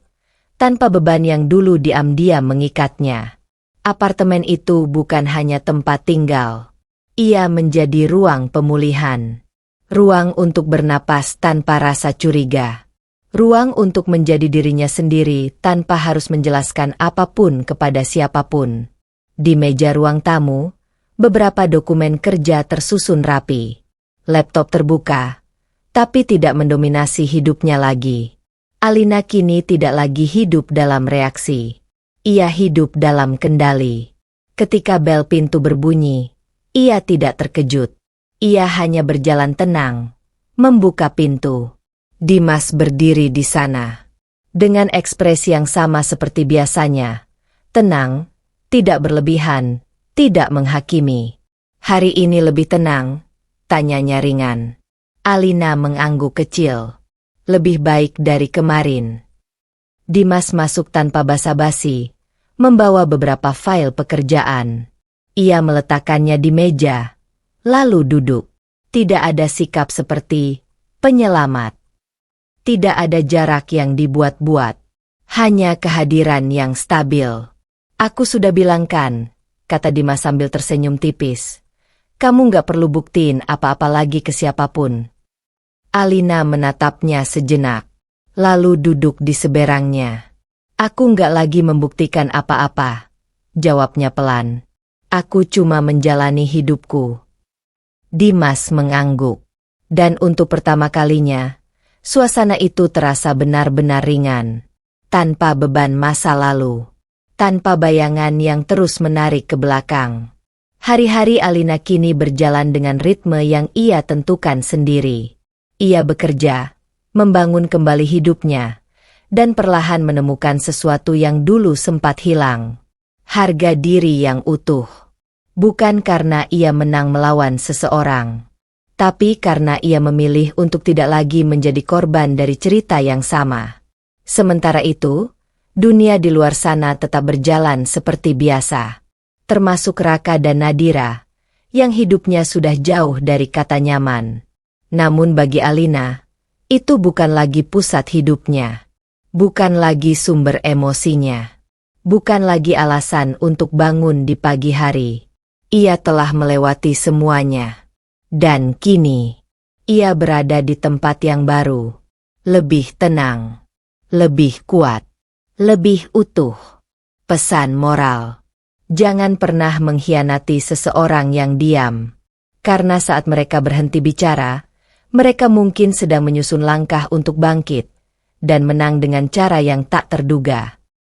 Speaker 1: tanpa beban yang dulu diam-diam mengikatnya. Apartemen itu bukan hanya tempat tinggal. Ia menjadi ruang pemulihan. Ruang untuk bernapas tanpa rasa curiga. Ruang untuk menjadi dirinya sendiri tanpa harus menjelaskan apapun kepada siapapun. Di meja ruang tamu, beberapa dokumen kerja tersusun rapi. Laptop terbuka, tapi tidak mendominasi hidupnya lagi. Alina kini tidak lagi hidup dalam reaksi. Ia hidup dalam kendali. Ketika bel pintu berbunyi, ia tidak terkejut. Ia hanya berjalan tenang, membuka pintu. Dimas berdiri di sana, dengan ekspresi yang sama seperti biasanya. Tenang, tidak berlebihan, tidak menghakimi. "Hari ini lebih tenang?" tanyanya ringan. Alina mengangguk kecil. Lebih baik dari kemarin. Dimas masuk tanpa basa-basi, membawa beberapa file pekerjaan. Ia meletakkannya di meja, lalu duduk. Tidak ada sikap seperti penyelamat. Tidak ada jarak yang dibuat-buat. Hanya kehadiran yang stabil. Aku sudah bilang kan, kata Dimas sambil tersenyum tipis. Kamu nggak perlu buktiin apa-apa lagi ke siapapun. Alina menatapnya sejenak, lalu duduk di seberangnya. Aku nggak lagi membuktikan apa-apa, jawabnya pelan. Aku cuma menjalani hidupku. Dimas mengangguk. Dan untuk pertama kalinya, suasana itu terasa benar-benar ringan. Tanpa beban masa lalu. Tanpa bayangan yang terus menarik ke belakang. Hari-hari Alina kini berjalan dengan ritme yang ia tentukan sendiri. Ia bekerja, membangun kembali hidupnya, dan perlahan menemukan sesuatu yang dulu sempat hilang. Harga diri yang utuh. Bukan karena ia menang melawan seseorang, tapi karena ia memilih untuk tidak lagi menjadi korban dari cerita yang sama. Sementara itu, dunia di luar sana tetap berjalan seperti biasa. Termasuk Raka dan Nadira, yang hidupnya sudah jauh dari kata nyaman. Namun bagi Alina, itu bukan lagi pusat hidupnya. Bukan lagi sumber emosinya. Bukan lagi alasan untuk bangun di pagi hari. Ia telah melewati semuanya. Dan kini, ia berada di tempat yang baru. Lebih tenang. Lebih kuat. Lebih utuh. Pesan moral. Jangan pernah mengkhianati seseorang yang diam. Karena saat mereka berhenti bicara, mereka mungkin sedang menyusun langkah untuk bangkit dan menang dengan cara yang tak terduga.